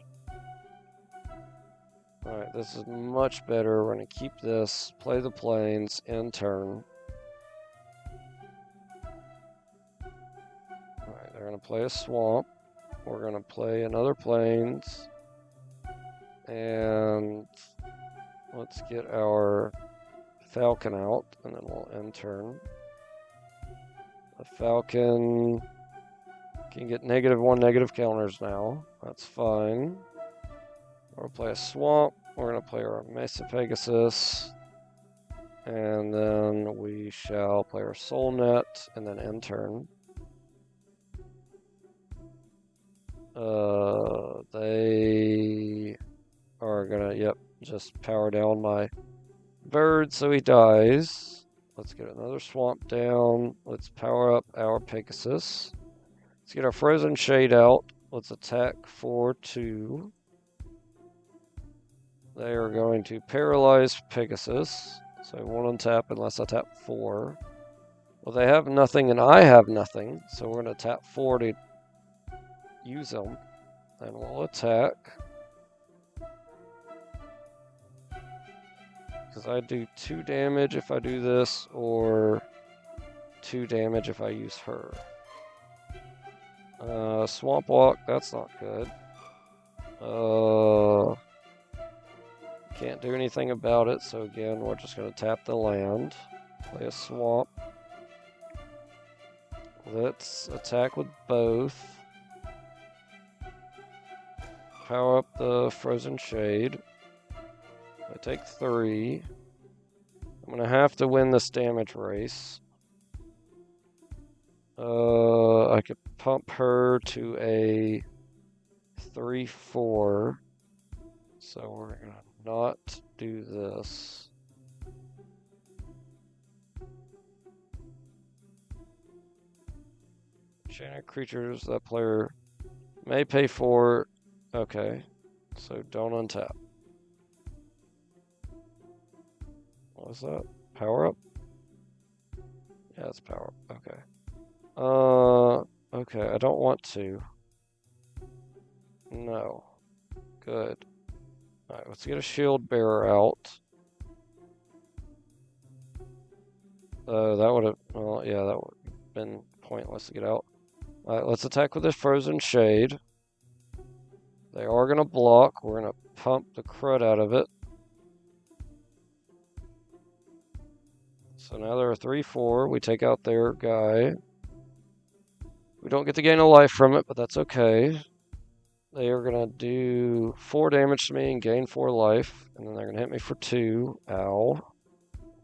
Alright, this is much better. We're gonna keep this, play the plains, end turn. Alright, they're gonna play a swamp. We're gonna play another plains. And let's get our Falcon out, and then we'll end turn. The Falcon can get -1 negative counters now. That's fine. We'll play a swamp. We're going to play our Mesa Pegasus. And then we shall play our Soul Net and then end turn. They are going to, yep, just power down my bird so he dies. Let's get another swamp down. Let's power up our Pegasus. Let's get our Frozen Shade out. Let's attack for 2. They are going to paralyze Pegasus. So I won't untap unless I tap 4. Well, they have nothing and I have nothing. So we're going to tap 4 to use them. And we'll attack. Because I do 2 damage if I do this, or 2 damage if I use her. Swamp Walk, that's not good. Can't do anything about it, so again, we're just going to tap the land. Play a swamp. Let's attack with both. Power up the Frozen Shade. I take 3. I'm going to have to win this damage race. I could pump her to a 3/4. So we're going to not do this. Enchanted creatures that player may pay for. Okay, so don't untap. What was that? Power up? Yeah, it's power up. Okay. Okay, I don't want to. No. Good. Alright, let's get a shield bearer out. That would have, well, yeah, that would have been pointless to get out. Alright, let's attack with this Frozen Shade. They are going to block. We're going to pump the crud out of it. So now they're a 3/4. We take out their guy. We don't get to gain a life from it, but that's okay. They are going to do 4 damage to me and gain 4 life. And then they're going to hit me for 2. Ow.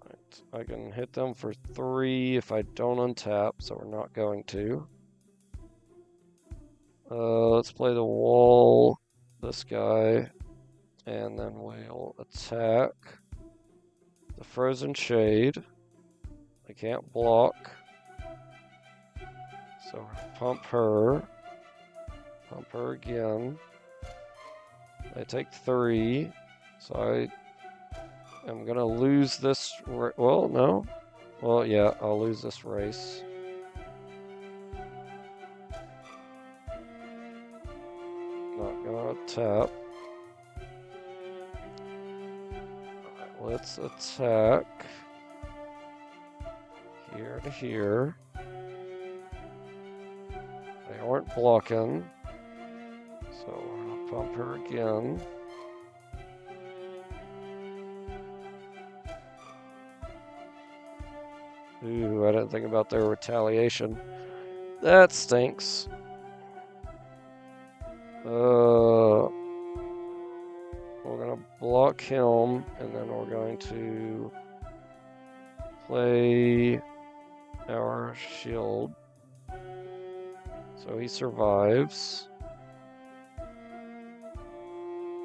Right. I can hit them for 3 if I don't untap, so we're not going to. Let's play the wall, this guy, and then we'll attack the Frozen Shade. I can't block. So we're gonna pump her again. I take 3, so I am gonna lose this. Well, no. Well, yeah, I'll lose this race. Not gonna tap. Alright, let's attack here to here. They aren't blocking, so we're gonna pump her again. Ooh, I didn't think about their retaliation. That stinks. We're gonna block him, and then we're going to play our shield. So he survives.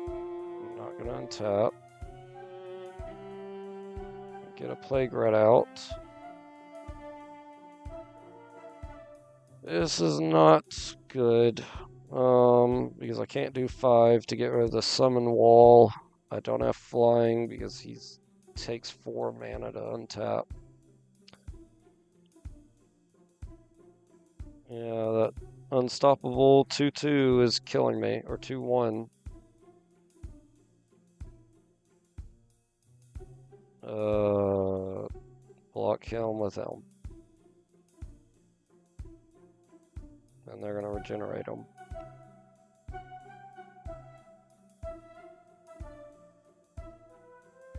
I'm not gonna untap. Get a Plague Rat out. This is not good. Because I can't do 5 to get rid of the summon wall. I don't have flying because he takes 4 mana to untap. Yeah, that unstoppable 2/2 is killing me, or 2/1. Block Helm with Helm. And they're gonna regenerate them.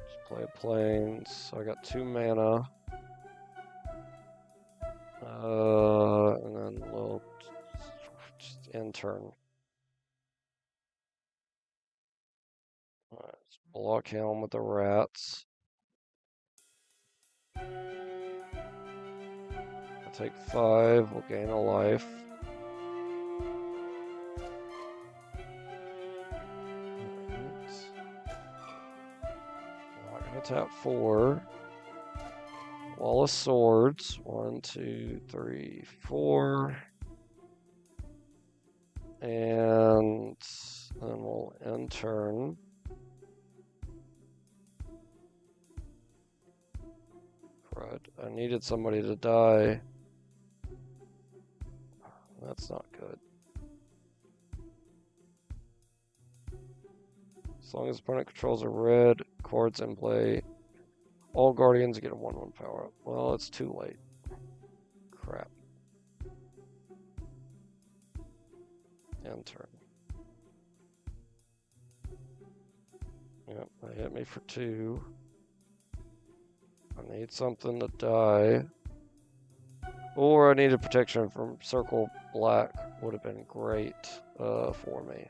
Just play Plains. So I got 2 mana. And then a little just end turn. Alright, let's block Helm with the rats. I'll take 5, we'll gain a life. I'm not gonna tap 4. Wall of Swords. 1, 2, 3, 4. And then we'll end turn. Crud. I needed somebody to die. That's not good. As long as opponent controls a red, cards in play, all guardians get a 1/1 power up. Well, it's too late. Crap. End turn. Yep, they hit me for 2. I need something to die. Or I needed protection from Circle Black. Would have been great for me.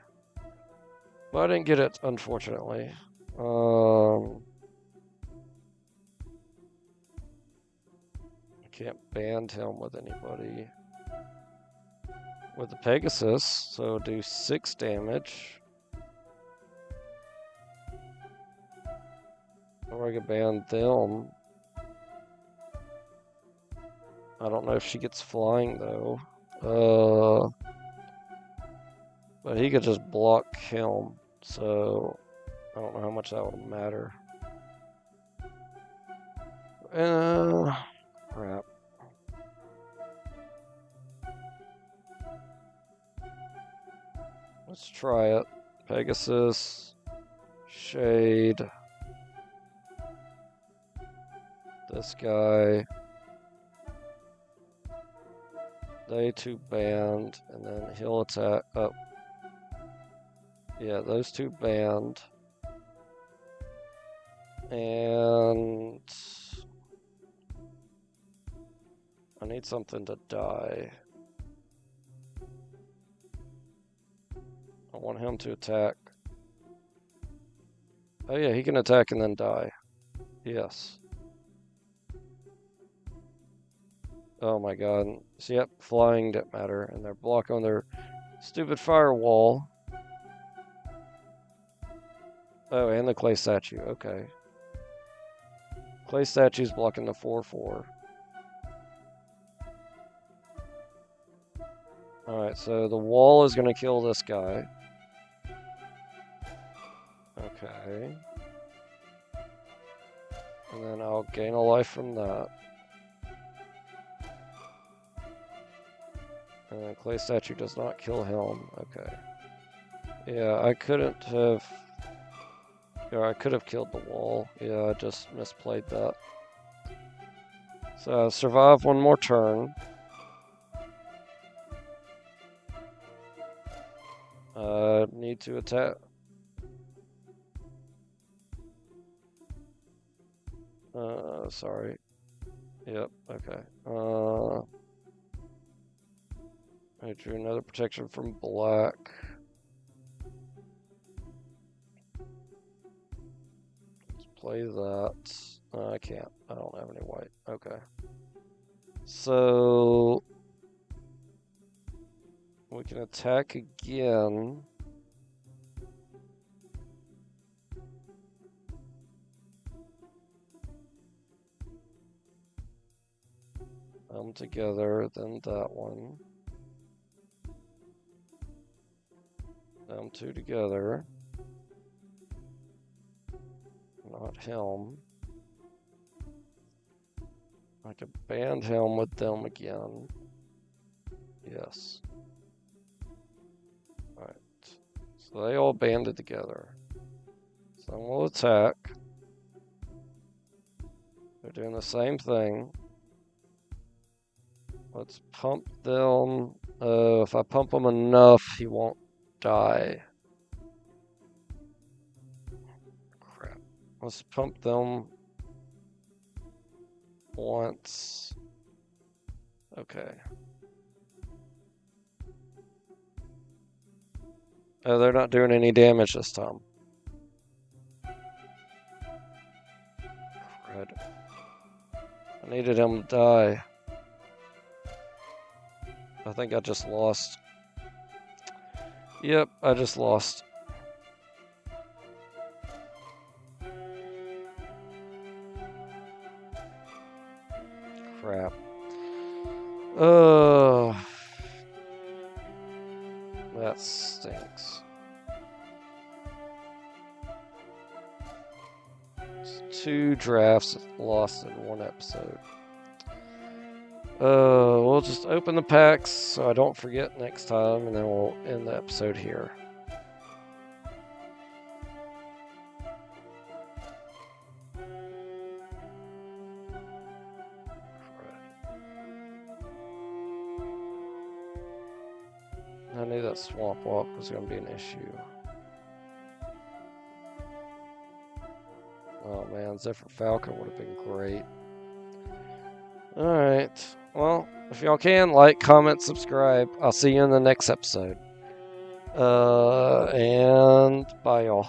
But I didn't get it, unfortunately. I can't band him with anybody. With the Pegasus, so do 6 damage. Or I could ban them. I don't know if she gets flying though. But he could just block him, so I don't know how much that would matter. Crap. Let's try it. Pegasus, Shade, this guy. They 2 banned, and then he'll attack up. Yeah, those 2 banned. And I need something to die. I want him to attack. Oh yeah, he can attack and then die. Yes. Oh my god. So yep, flying didn't matter, and they're blocking their stupid firewall. Oh, and the clay statue, okay. Clay statue's blocking the 4/4. Alright, so the wall is gonna kill this guy. Okay. And then I'll gain a life from that. And then clay statue does not kill him. Okay. Yeah, I couldn't have... Yeah, I could have killed the wall. Yeah, I just misplayed that. So survive 1 more turn. Need to attack. Sorry. Yep, okay. I drew another protection from black. Let's play that. I can't. I don't have any white. Okay. So We can attack again. Them together, then that one. Them two together. Not him. I could band him with them again. Yes. Alright. So they all banded together. So we'll attack. They're doing the same thing. Let's pump them. If I pump him enough, he won't die. Crap. Let's pump them once. Okay. Oh, they're not doing any damage this time. Crud. I needed him to die. I think I just lost. Yep, I just lost. Crap. That stinks. It's 2 drafts lost in 1 episode. We'll just open the packs so I don't forget next time, and then we'll end the episode here. I knew that Swamp Walk was going to be an issue. Oh man, Zephyr Falcon would have been great. Alright, well, if y'all can, like, comment, subscribe. I'll see you in the next episode. And bye, y'all.